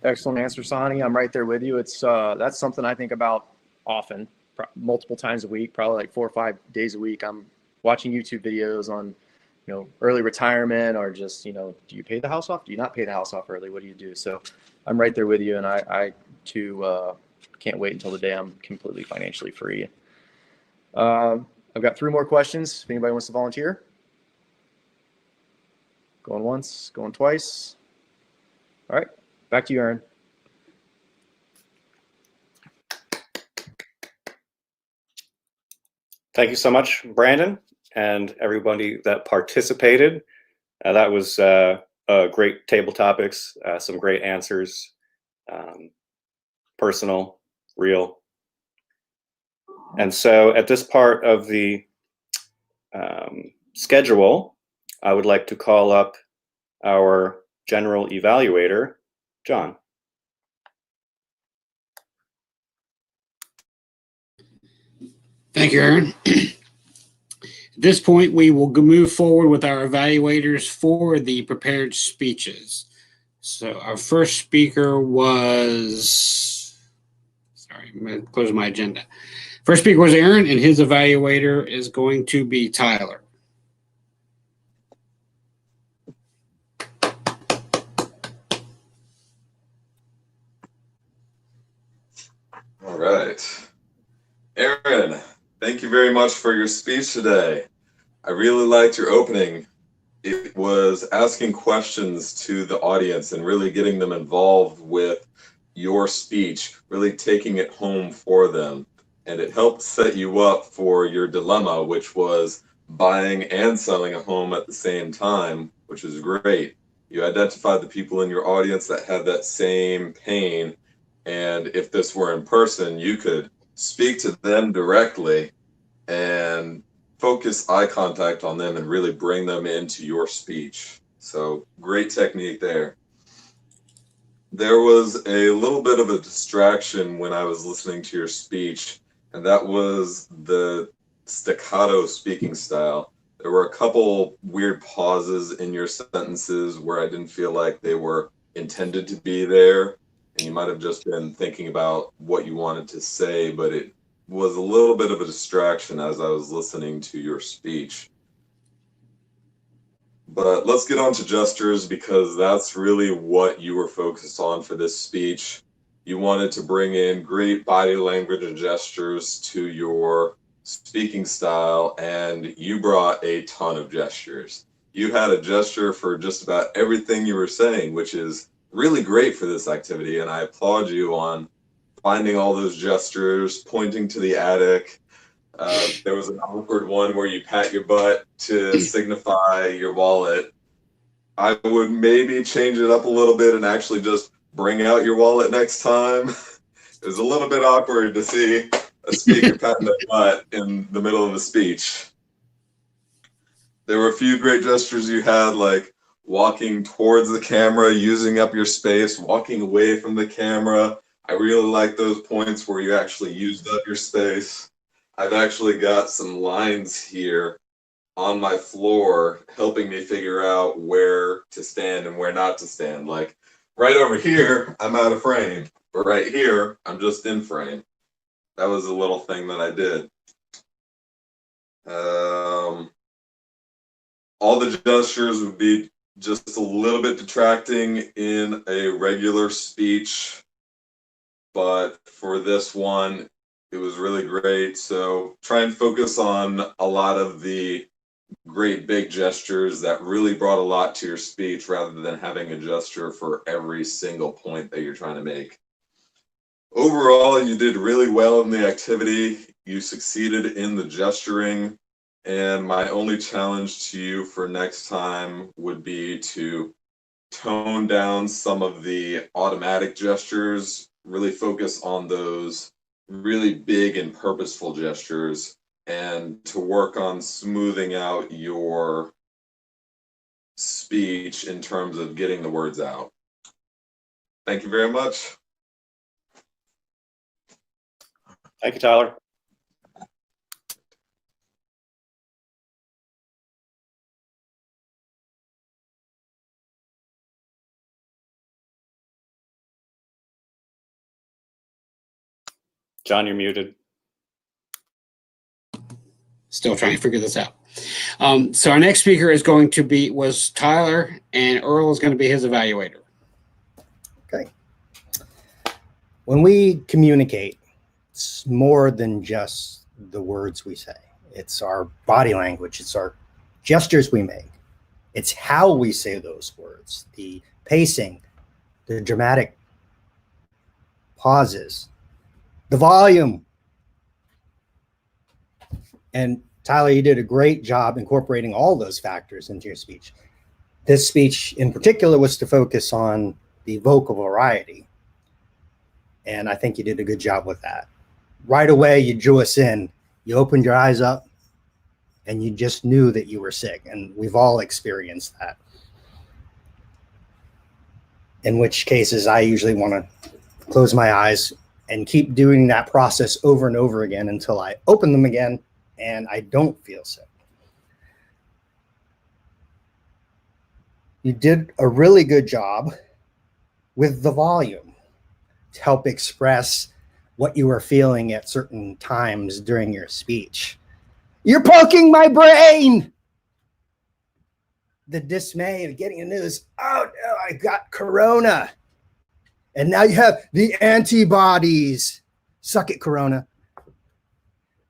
Excellent answer, Sahani. I'm right there with you. It's that's something I think about often, multiple times a week, probably like 4 or 5 days a week. I'm watching YouTube videos on, early retirement, or just, do you pay the house off? Do you not pay the house off early? What do you do? So I'm right there with you. And I too can't wait until the day I'm completely financially free. I've got 3 more questions. If anybody wants to volunteer. Going once, going twice. All right, back to you, Aaron. Thank you so much, Brandon, and everybody that participated. That was great table topics, some great answers, personal, real. And so at this part of the schedule, I would like to call up our general evaluator, John. Thank you, Aaron. At this point, we will move forward with our evaluators for the prepared speeches. So our first speaker was, sorry, I'm going to close my agenda. First speaker was Aaron, and his evaluator is going to be Tyler. All right. Aaron, thank you very much for your speech today. I really liked your opening. It was asking questions to the audience and really getting them involved with your speech, really taking it home for them. And it helped set you up for your dilemma, which was buying and selling a home at the same time, which is great. You identified the people in your audience that had that same pain. And if this were in person, you could speak to them directly and focus eye contact on them and really bring them into your speech. So great technique there. There was a little bit of a distraction when I was listening to your speech, and that was the staccato speaking style. There were a couple weird pauses in your sentences where I didn't feel like they were intended to be there, and you might have just been thinking about what you wanted to say, but it was a little bit of a distraction as I was listening to your speech. But let's get on to gestures, because that's really what you were focused on for this speech. You wanted to bring in great body language and gestures to your speaking style, and you brought a ton of gestures. You had a gesture for just about everything you were saying, which is really great for this activity, and I applaud you on finding all those gestures, pointing to the attic. There was an awkward one where you pat your butt to signify your wallet. I would maybe change it up a little bit and actually just bring out your wallet next time. It was a little bit awkward to see a speaker patting their butt in the middle of a speech. There were a few great gestures you had, like walking towards the camera, using up your space, walking away from the camera. I really like those points where you actually used up your space. I've actually got some lines here on my floor helping me figure out where to stand and where not to stand. Like right over here, I'm out of frame, but right here, I'm just in frame. That was a little thing that I did. All the gestures would be just a little bit detracting in a regular speech, but for this one, it was really great. So try and focus on a lot of the great big gestures that really brought a lot to your speech, rather than having a gesture for every single point that you're trying to make. Overall, you did really well in the activity. You succeeded in the gesturing. And my only challenge to you for next time would be to tone down some of the automatic gestures, really focus on those really big and purposeful gestures, and to work on smoothing out your speech in terms of getting the words out. Thank you very much. Thank you, Tyler. John, you're muted. Still trying to figure this out. So our next speaker is going to was Tyler, and Earl is going to be his evaluator. Okay. When we communicate, it's more than just the words we say. It's our body language. It's our gestures we make. It's how we say those words, the pacing, the dramatic pauses, the volume. And Tyler, you did a great job incorporating all those factors into your speech. This speech in particular was to focus on the vocal variety. And I think you did a good job with that. Right away, you drew us in. You opened your eyes up and you just knew that you were sick. And we've all experienced that. In which cases, I usually want to close my eyes and keep doing that process over and over again until I open them again and I don't feel sick. You did a really good job with the volume to help express what you were feeling at certain times during your speech. You're poking my brain! The dismay of getting the news, oh no, I got corona. And now you have the antibodies. Suck it, corona.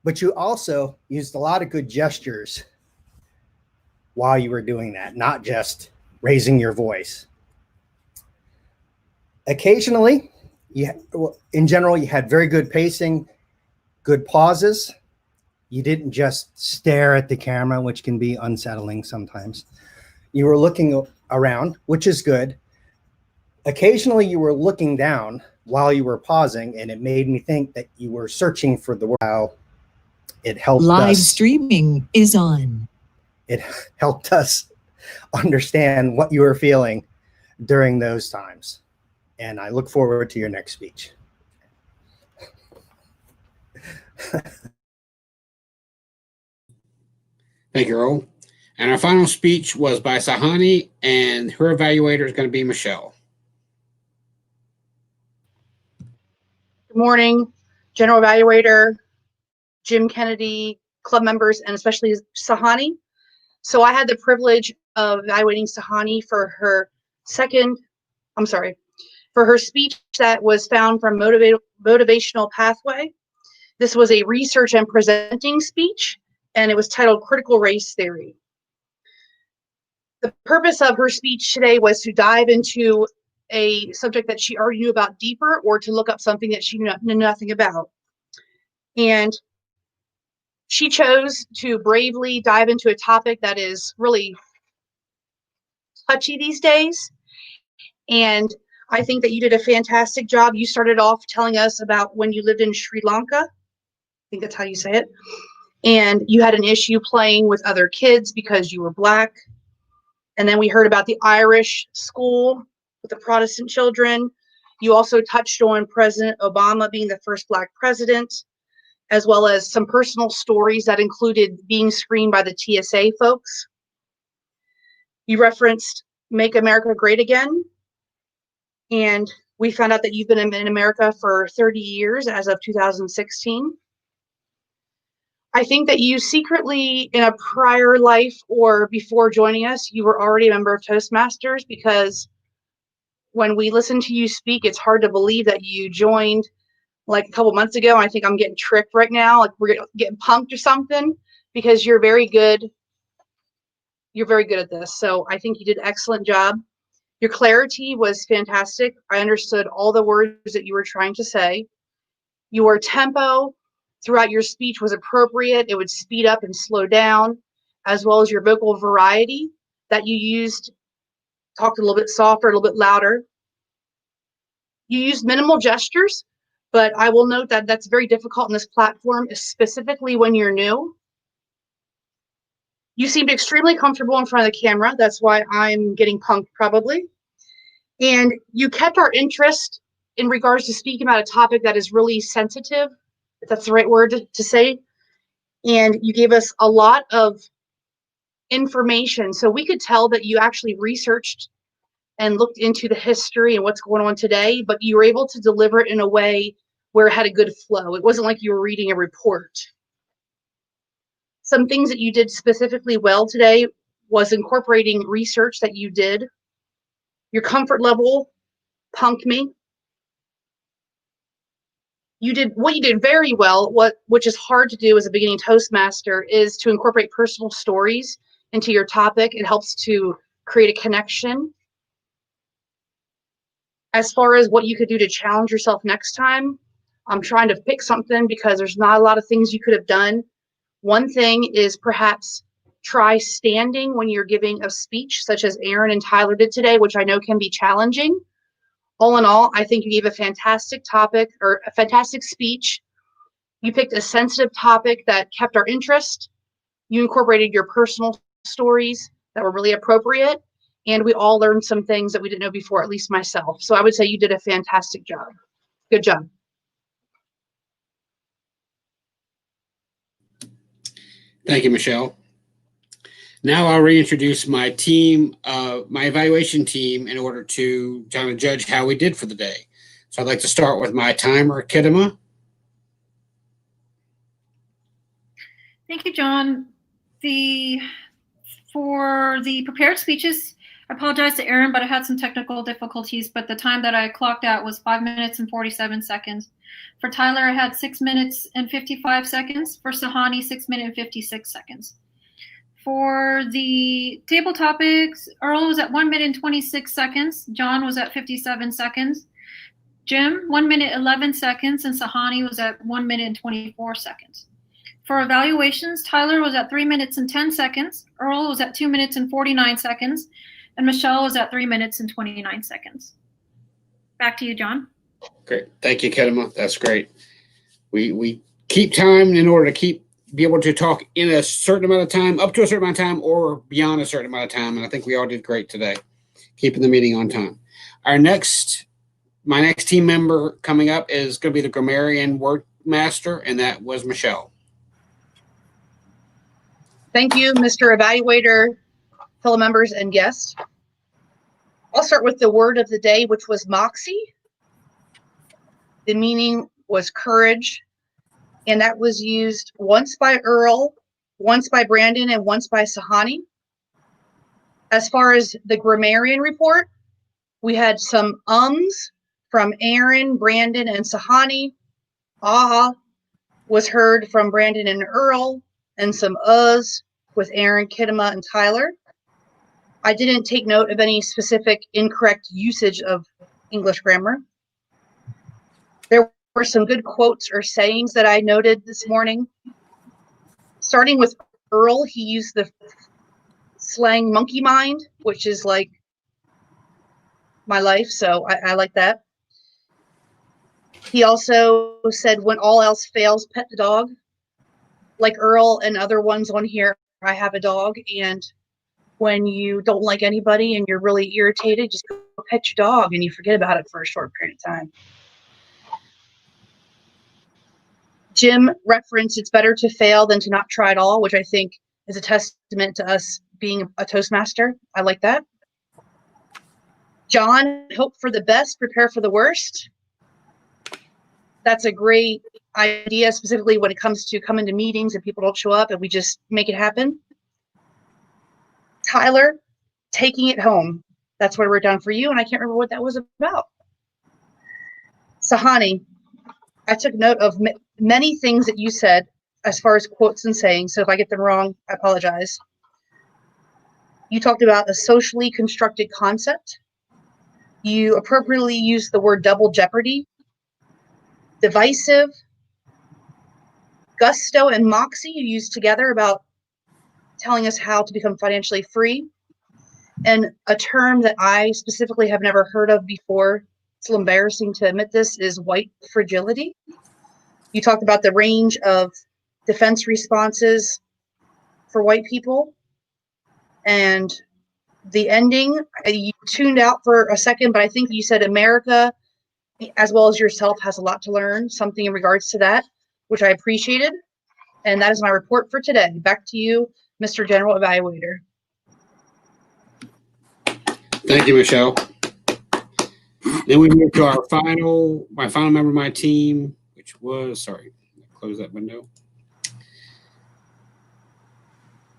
But you also used a lot of good gestures while you were doing that, not just raising your voice. Occasionally, in general, you had very good pacing, good pauses. You didn't just stare at the camera, which can be unsettling sometimes. You were looking around, which is good. Occasionally, you were looking down while you were pausing, and it made me think that you were searching for the word. How it helped Live us. streaming is on. It helped us understand what you were feeling during those times. And I look forward to your next speech. Thank you, Earl. And our final speech was by Sahani, and her evaluator is going to be Michelle. Good morning, General Evaluator, Jim Kennedy, club members, and especially Sahani. So I had the privilege of evaluating Sahani for her for her speech that was found from Motivational Pathway. This was a research and presenting speech, and it was titled Critical Race Theory. The purpose of her speech today was to dive into a subject that she already knew about deeper, or to look up something that she knew nothing about. And she chose to bravely dive into a topic that is really touchy these days. And I think that you did a fantastic job. You started off telling us about when you lived in Sri Lanka. I think that's how you say it. And you had an issue playing with other kids because you were Black. And then we heard about the Irish school with the Protestant children. You also touched on President Obama being the first Black president, as well as some personal stories that included being screened by the TSA folks. You referenced Make America Great Again. And we found out that you've been in America for 30 years as of 2016. I think that you secretly, in a prior life or before joining us, you were already a member of Toastmasters, because when we listen to you speak, it's hard to believe that you joined like a couple months ago. I think I'm getting tricked right now, like we're getting punked or something, because you're very good. You're very good at this. So I think you did an excellent job. Your clarity was fantastic. I understood all the words that you were trying to say. Your tempo throughout your speech was appropriate. It would speed up and slow down, as well as your vocal variety that you used, talked a little bit softer, a little bit louder. You used minimal gestures, but I will note that that's very difficult in this platform, specifically when you're new. You seemed extremely comfortable in front of the camera. That's why I'm getting punked probably. And you kept our interest in regards to speaking about a topic that is really sensitive, if that's the right word to say. And you gave us a lot of information. So we could tell that you actually researched and looked into the history and what's going on today, but you were able to deliver it in a way where it had a good flow. It wasn't like you were reading a report. Some things that you did specifically well today was incorporating research that you did. Your comfort level punked me. What you did very well, which is hard to do as a beginning Toastmaster, is to incorporate personal stories into your topic. It helps to create a connection. As far as what you could do to challenge yourself next time, I'm trying to pick something because there's not a lot of things you could have done. One thing is perhaps try standing when you're giving a speech, such as Aaron and Tyler did today, which I know can be challenging. All in all, I think you gave a fantastic topic, or a fantastic speech. You picked a sensitive topic that kept our interest. You incorporated your personal stories that were really appropriate. And we all learned some things that we didn't know before, at least myself. So I would say you did a fantastic job. Good job. Thank you, Michelle. Now I'll reintroduce my team, my evaluation team, in order to kind of judge how we did for the day. So I'd like to start with my timer, Kidema. Thank you, John. For the prepared speeches, I apologize to Aaron, but I had some technical difficulties, but the time that I clocked out was 5 minutes and 47 seconds. For Tyler, I had 6 minutes and 55 seconds. For Sahani, 6 minutes and 56 seconds. For the table topics, Earl was at 1 minute and 26 seconds. John was at 57 seconds. Jim, 1 minute 11 seconds, and Sahani was at 1 minute and 24 seconds. For evaluations, Tyler was at 3 minutes and 10 seconds. Earl was at 2 minutes and 49 seconds. And Michelle was at 3 minutes and 29 seconds. Back to you, John. Great. Thank you, Kidema. That's great. We keep time in order to be able to talk in a certain amount of time, up to a certain amount of time, or beyond a certain amount of time. And I think we all did great today, keeping the meeting on time. My next team member coming up is going to be the grammarian word master, and that was Michelle. Thank you, Mr. Evaluator, fellow members, and guests. I'll start with the word of the day, which was moxie. The meaning was courage, and that was used once by Earl, once by Brandon, and once by Sahani. As far as the grammarian report, we had some ums from Aaron, Brandon, and Sahani. Was heard from Brandon and Earl, and some with Aaron, Kidema, and Tyler. I didn't take note of any specific incorrect usage of English grammar. There were some good quotes or sayings that I noted this morning. Starting with Earl, he used the slang monkey mind, which is like my life, so I like that. He also said, when all else fails, pet the dog. Like Earl and other ones on here, I have a dog, and when you don't like anybody and you're really irritated, just go pet your dog and you forget about it for a short period of time. Jim referenced it's better to fail than to not try at all, which I think is a testament to us being a Toastmaster. I like that. John, hope for the best, prepare for the worst. That's a great idea, specifically when it comes to coming to meetings and people don't show up and we just make it happen. Tyler, taking it home. That's what I wrote down for you, and I can't remember what that was about. Sahani, I took note of many things that you said as far as quotes and sayings, so if I get them wrong, I apologize. You talked about a socially constructed concept. You appropriately used the word double jeopardy. Divisive. Gusto and moxie you used together about telling us how to become financially free. And a term that I specifically have never heard of before, it's a little embarrassing to admit this, is white fragility. You talked about the range of defense responses for white people. And the ending, you tuned out for a second, but I think you said America, as well as yourself, has a lot to learn, something in regards to that, which I appreciated. And that is my report for today. Back to you, Mr. General Evaluator. Thank you, Michelle. Then we move to my final member of my team, which was, close that window.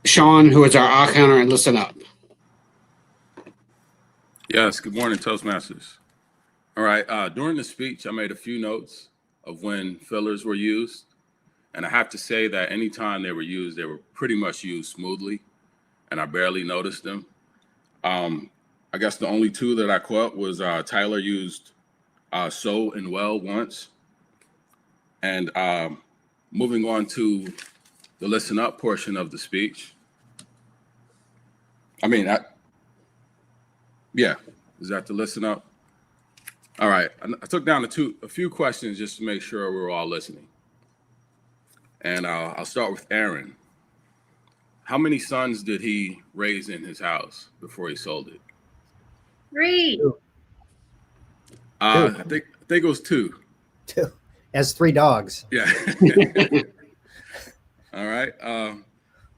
Sean, who is our counter and listen up. Yes, good morning, Toastmasters. All right, during the speech, I made a few notes of when fillers were used. And I have to say that anytime they were used, they were pretty much used smoothly, and I barely noticed them. I guess the only two that I caught was Tyler used so and well once. And moving on to the listen up portion of the speech. Is that the listen up? All right, I took down a few questions just to make sure we're all listening. And I'll start with Aaron. How many sons did he raise in his house before he sold it? 3. I think it was 2. 2. Has 3 dogs. Yeah. All right.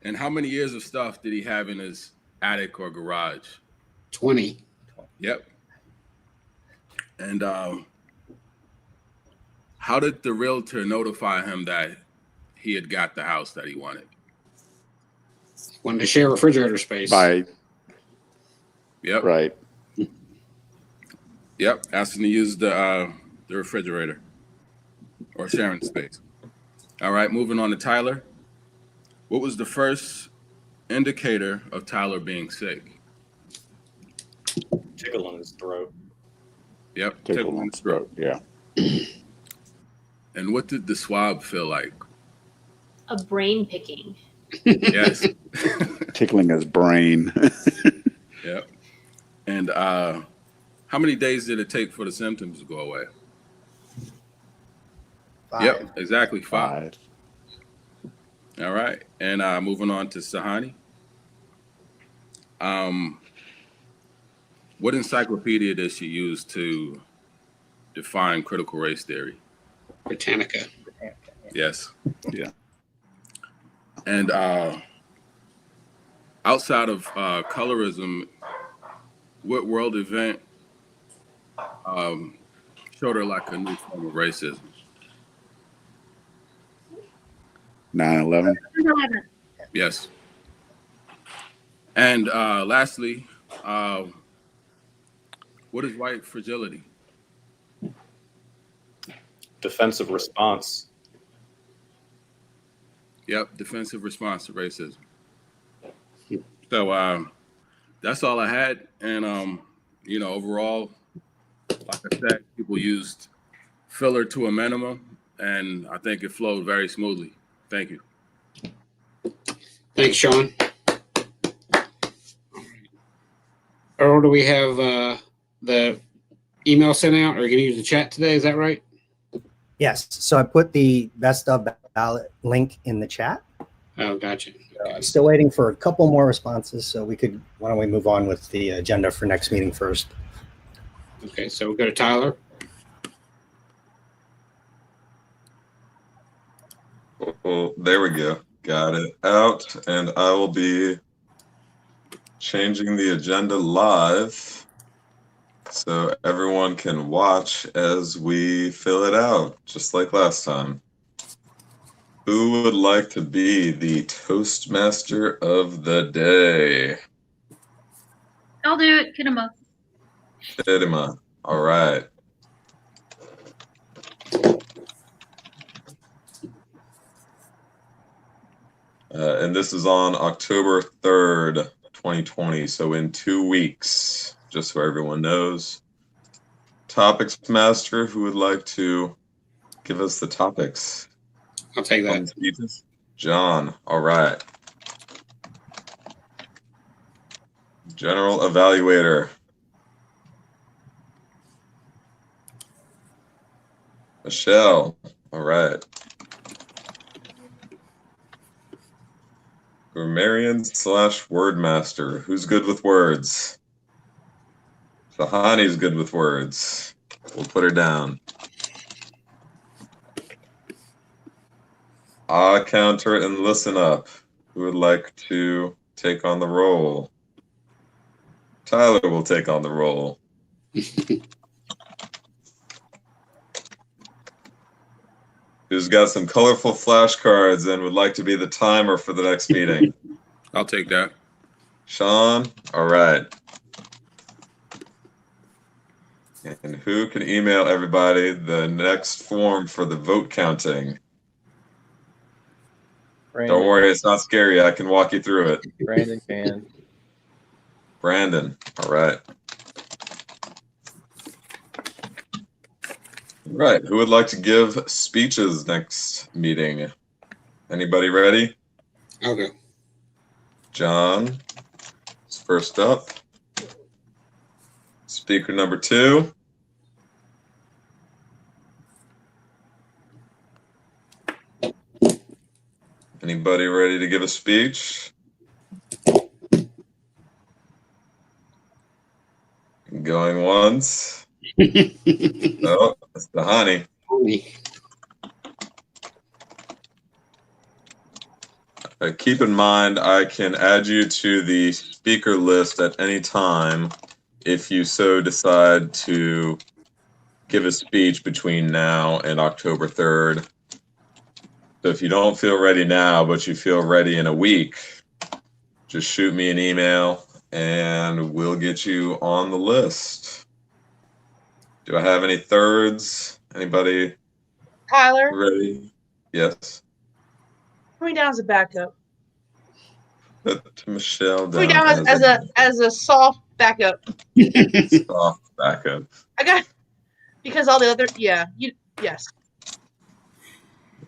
And how many years of stuff did he have in his attic or garage? 20. Yep. And how did the realtor notify him that he had got the house that he wanted? Wanted to share refrigerator space. Yep. Right. Yep. Asking to use the refrigerator or sharing space. All right. Moving on to Tyler. What was the first indicator of Tyler being sick? Tickle in his throat. Yep. Tickle in his throat. Yeah. And what did the swab feel like? A brain picking. Yes. Tickling his brain. Yep. And how many days did it take for the symptoms to go away? 5. Yep, exactly 5. 5. All right. And moving on to Sahani. What encyclopedia did she use to define critical race theory? Britannica. Yes. Yeah. And outside of colorism, what world event showed her like a new form of racism? 9/11. Yes. And lastly, what is white fragility? Defensive response. Yep, defensive response to racism. So that's all I had. And overall, like I said, people used filler to a minimum, and I think it flowed very smoothly. Thank you. Thanks, Sean. Earl, do we have the email sent out, or can you use the chat today? Is that right? Yes. So I put the best of ballot link in the chat. Oh, gotcha. Okay. I'm still waiting for a couple more responses. So why don't we move on with the agenda for next meeting first? Okay, so we'll go to Tyler. Well, there we go. Got it out, and I will be changing the agenda live so everyone can watch as we fill it out, just like last time. Who would like to be the Toastmaster of the day? I'll do it. Kinema. Edema. All right. And this is on October 3rd, 2020. So in 2 weeks, just so everyone knows. Topics Master, who would like to give us the topics? I'll take that. John. All right. General Evaluator. Michelle. All right. Grammarian / Wordmaster. Who's good with words? Sahani's good with words. We'll put her down. Counter and listen up. Who would like to take on the role? Tyler will take on the role. Who's got some colorful flashcards and would like to be the timer for the next meeting? I'll take that. Sean? All right. And who can email everybody the next form for the vote counting? Brandon. Don't worry, it's not scary. I can walk you through it. Brandon can. Brandon. All right. All right. Who would like to give speeches next meeting? Anybody ready? I'll go. John is first up. Speaker number 2. Anybody ready to give a speech? Going once. Oh, that's the honey. Keep in mind, I can add you to the speaker list at any time if you so decide to give a speech between now and October 3rd. So if you don't feel ready now, but you feel ready in a week, just shoot me an email and we'll get you on the list. Do I have any thirds? Anybody Tyler, ready? Yes. put me down as a backup. Put Michelle Put me down down as a soft backup. soft backup. I got because all the other yes.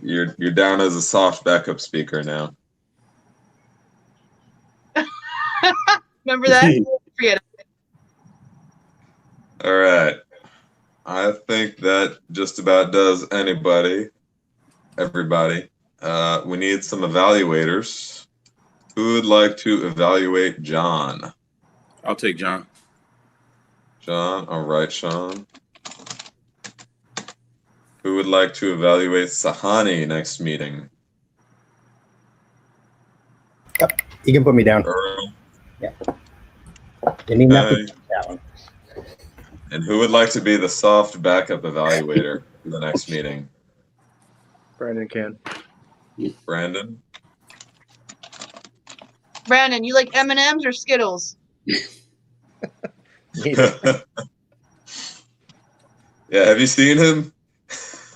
You're down as a soft backup speaker now. Remember that? Forget it. All right. I think that just about does everybody. We need some evaluators. Who would like to evaluate John? I'll take John. John, all right, Sean. Who would like to evaluate Sahani next meeting? Yep, you can put me down. Earl. Yeah. Didn't even have to Okay. do that one. And who would like to be the soft backup evaluator for the next meeting? Brandon can. Brandon? Brandon, you like M&Ms or Skittles? Neither. Yeah, have you seen him?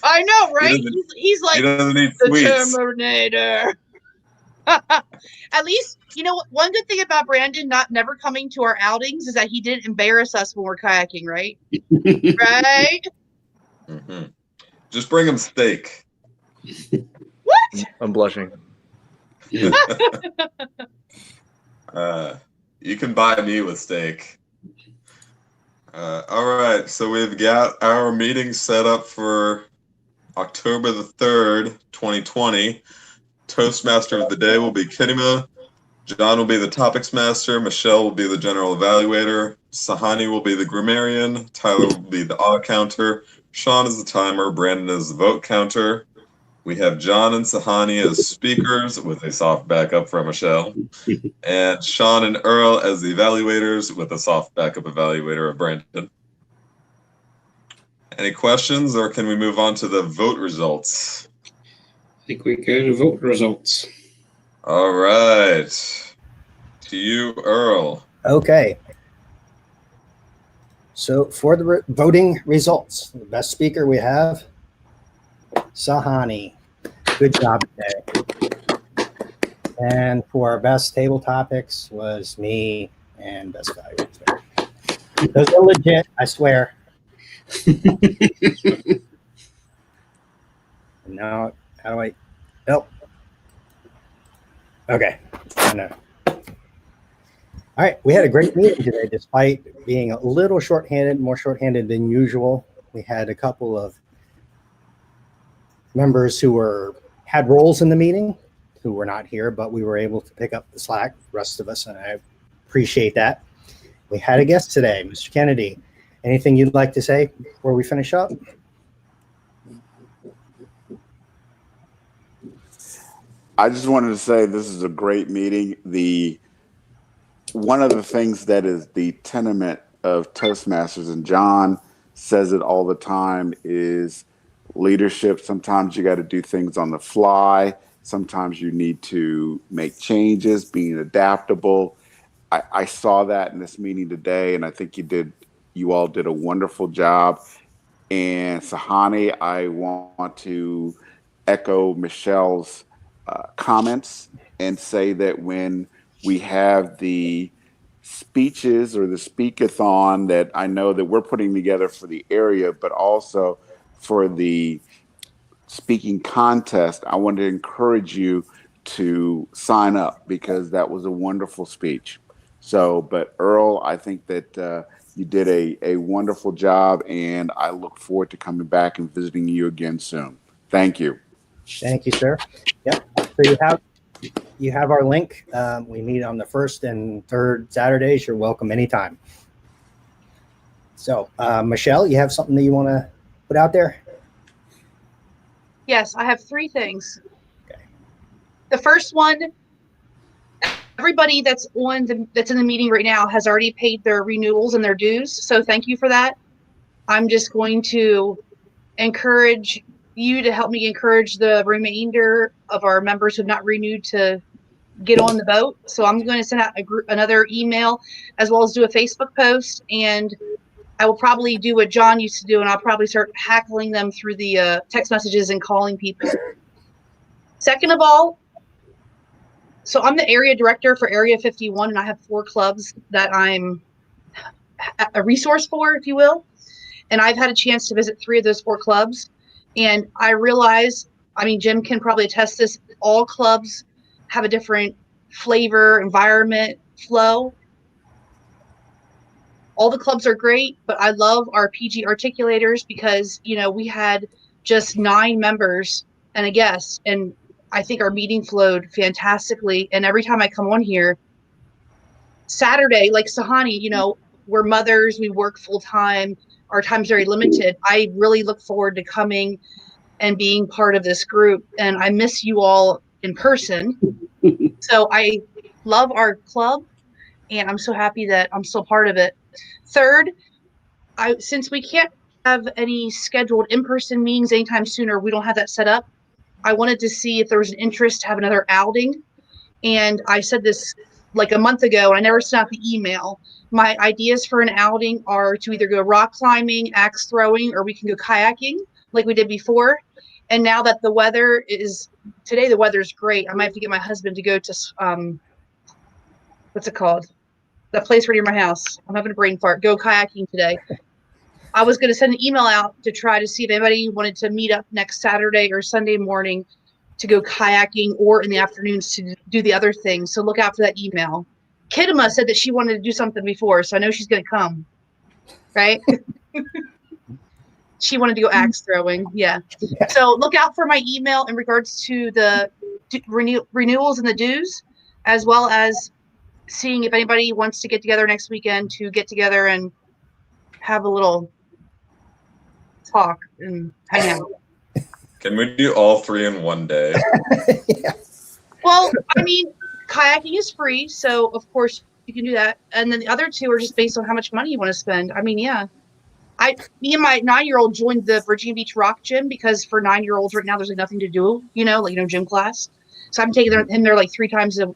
I know, right? doesn't- He's like He doesn't eat the sweets. Terminator. At least, you know, one good thing about Brandon never coming to our outings is that he didn't embarrass us when we're kayaking, right? Right? Mm-hmm. Just bring him steak. What? I'm blushing. You can buy me with steak. All right, so we've got our meeting set up for October the 3rd, 2020. Toastmaster of the day will be Kinema. John will be the topics master. Michelle will be the general evaluator. Sahani will be the grammarian. Tyler will be the odd counter. Sean is the timer. Brandon is the vote counter. We have John and Sahani as speakers with a soft backup from Michelle. And Sean and Earl as the evaluators with a soft backup evaluator of Brandon. Any questions, or can we move on to the vote results? I think we go to vote results. All right. To you, Earl. Okay. So for the voting results, the best speaker we have, Sahani. Good job today. And for our best table topics was me and best value. Those are legit, I swear. And now, how do I? Oh. Okay. I know. All right. We had a great meeting today, despite being a little shorthanded, more shorthanded than usual. We had a couple of members who had roles in the meeting who were not here, but we were able to pick up the slack, the rest of us, and I appreciate that. We had a guest today, Mr. Kennedy. Anything you'd like to say before we finish up? I just wanted to say this is a great meeting. One of the things that is the tenement of Toastmasters, and John says it all the time, is leadership. Sometimes you got to do things on the fly. Sometimes you need to make changes, being adaptable. I saw that in this meeting today, and I think you all did a wonderful job. And Sahani, I want to echo Michelle's comments and say that when we have the speeches or the speakathon that I know that we're putting together for the area, but also for the speaking contest, I want to encourage you to sign up because that was a wonderful speech. So, but Earl, I think that you did a wonderful job, and I look forward to coming back and visiting you again soon. Thank you. Thank you, sir. Yep. So you have our link. We meet on the first and third Saturdays. You're welcome anytime. So, Michelle, you have something that you want to put out there? Yes, I have three things. Okay. The first one, Everybody that's that's in the meeting right now has already paid their renewals and their dues. So thank you for that. I'm just going to encourage you to help me encourage the remainder of our members who have not renewed to get on the boat. So I'm going to send out another email as well as do a Facebook post, and I will probably do what John used to do, and I'll probably start hackling them through the text messages and calling people. Second of all, so I'm the area director for Area 51, and I have 4 clubs that I'm a resource for, if you will. And I've had a chance to visit 3 of those 4 clubs. And I realize, I mean, Jim can probably attest this, all clubs have a different flavor, environment, flow. All the clubs are great, but I love our PG Articulators because, you know, we had just 9 members and a guest, and I think our meeting flowed fantastically. And every time I come on here, Saturday, like Sahani, you know, we're mothers, we work full time, our time's very limited. I really look forward to coming and being part of this group, and I miss you all in person. So I love our club, and I'm so happy that I'm still part of it. Third, since we can't have any scheduled in-person meetings anytime sooner, we don't have that set up. I wanted to see if there was an interest to have another outing. And I said this like a month ago, and I never sent out the email. My ideas for an outing are to either go rock climbing, axe throwing, or we can go kayaking like we did before. And now that the weather is, today the weather's great, I might have to get my husband to go to, what's it called? That place right near my house. I'm having a brain fart. Go kayaking today. I was going to send an email out to try to see if anybody wanted to meet up next Saturday or Sunday morning to go kayaking, or in the afternoons to do the other things. So look out for that email. Kidima said that she wanted to do something before, so I know she's going to come, right? She wanted to go axe throwing. Yeah. So look out for my email in regards to the renewals and the dues, as well as seeing if anybody wants to get together next weekend to get together and have a little talk and hang out. Can we do all 3 in one day? Yeah. Well, I mean, kayaking is free, so of course you can do that. And then the other 2 are just based on how much money you want to spend. I mean, yeah. Me and my 9-year-old joined the Virginia Beach Rock Gym because for 9-year-olds right now, there's like nothing to do, you know, like, you know, gym class. So I'm taking him there like 3 times a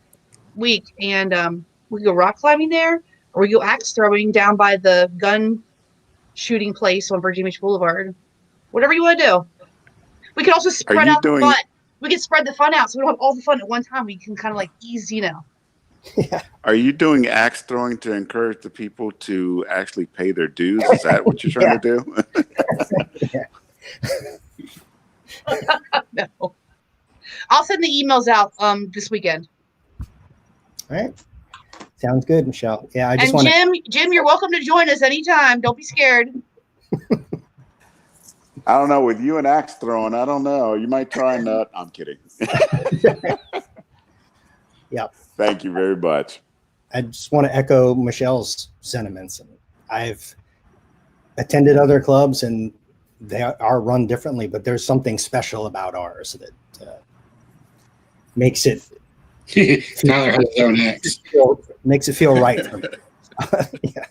week, and we go rock climbing there, or we go axe throwing down by the gun shooting place on Virginia Beach Boulevard. Whatever you want to do. We can also spread out the fun. We can spread the fun out, so we don't have all the fun at one time. We can kind of like ease, you know. Yeah. Are you doing axe throwing to encourage the people to actually pay their dues? Is that what you're trying to do? No. I'll send the emails out this weekend. All right. Sounds good, Michelle. Yeah, I just want to. Jim, you're welcome to join us anytime. Don't be scared. I don't know. With you and axe throwing, I don't know. You might try and nut. I'm kidding. Yeah. Thank you very much. I just want to echo Michelle's sentiments. I've attended other clubs, and they are run differently, but there's something special about ours that makes it. Tyler has his own axe. Makes it feel right for me. Yeah.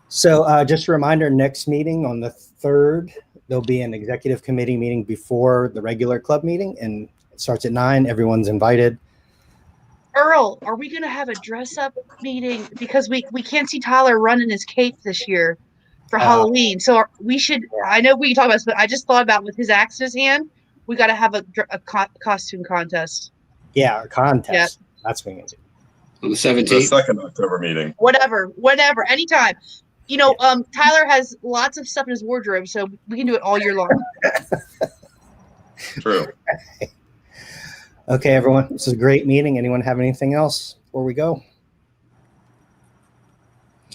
So just a reminder, next meeting on the 3rd, there'll be an executive committee meeting before the regular club meeting, and it starts at 9. Everyone's invited. Earl, are we going to have a dress-up meeting? Because we can't see Tyler running his cape this year for Halloween. So we should, I know we can talk about this, but I just thought about with his axe in his hand, we got to have a costume contest. Yeah, a contest. Yeah. That's what we do. On the 17th? The 2nd October meeting. Whatever, anytime. You know, Tyler has lots of stuff in his wardrobe, so we can do it all year long. True. Okay, everyone. This is a great meeting. Anyone have anything else before we go?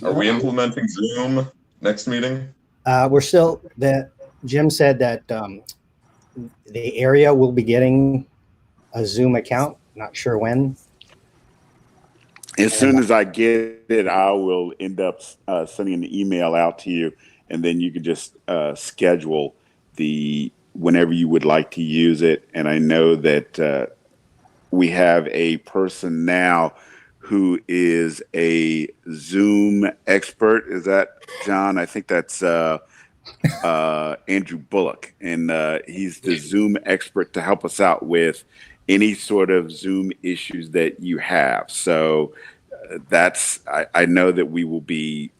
Are we implementing Zoom next meeting? We're still, Jim said that the area will be getting a Zoom account. Not sure when. As soon as I get it, I will end up sending an email out to you, and then you can just schedule whenever you would like to use it. And I know that we have a person now who is a Zoom expert. Is that John? I think that's Andrew Bullock, and he's the Zoom expert to help us out with any sort of Zoom issues that you have. So I know that we will be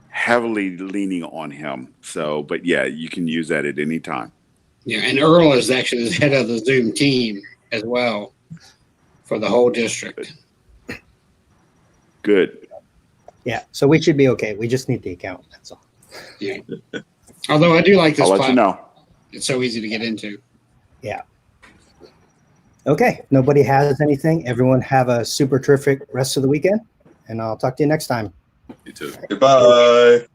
heavily leaning on him. So, but yeah, you can use that at any time. Yeah, and Earl is actually the head of the Zoom team as well for the whole district. Good. Yeah, so we should be okay. We just need the account. That's all. Yeah. Although I do like this I'll let you platform. know. It's so easy to get into. Yeah. Okay. Nobody has anything. Everyone have a super terrific rest of the weekend, and I'll talk to you next time. You too. Goodbye.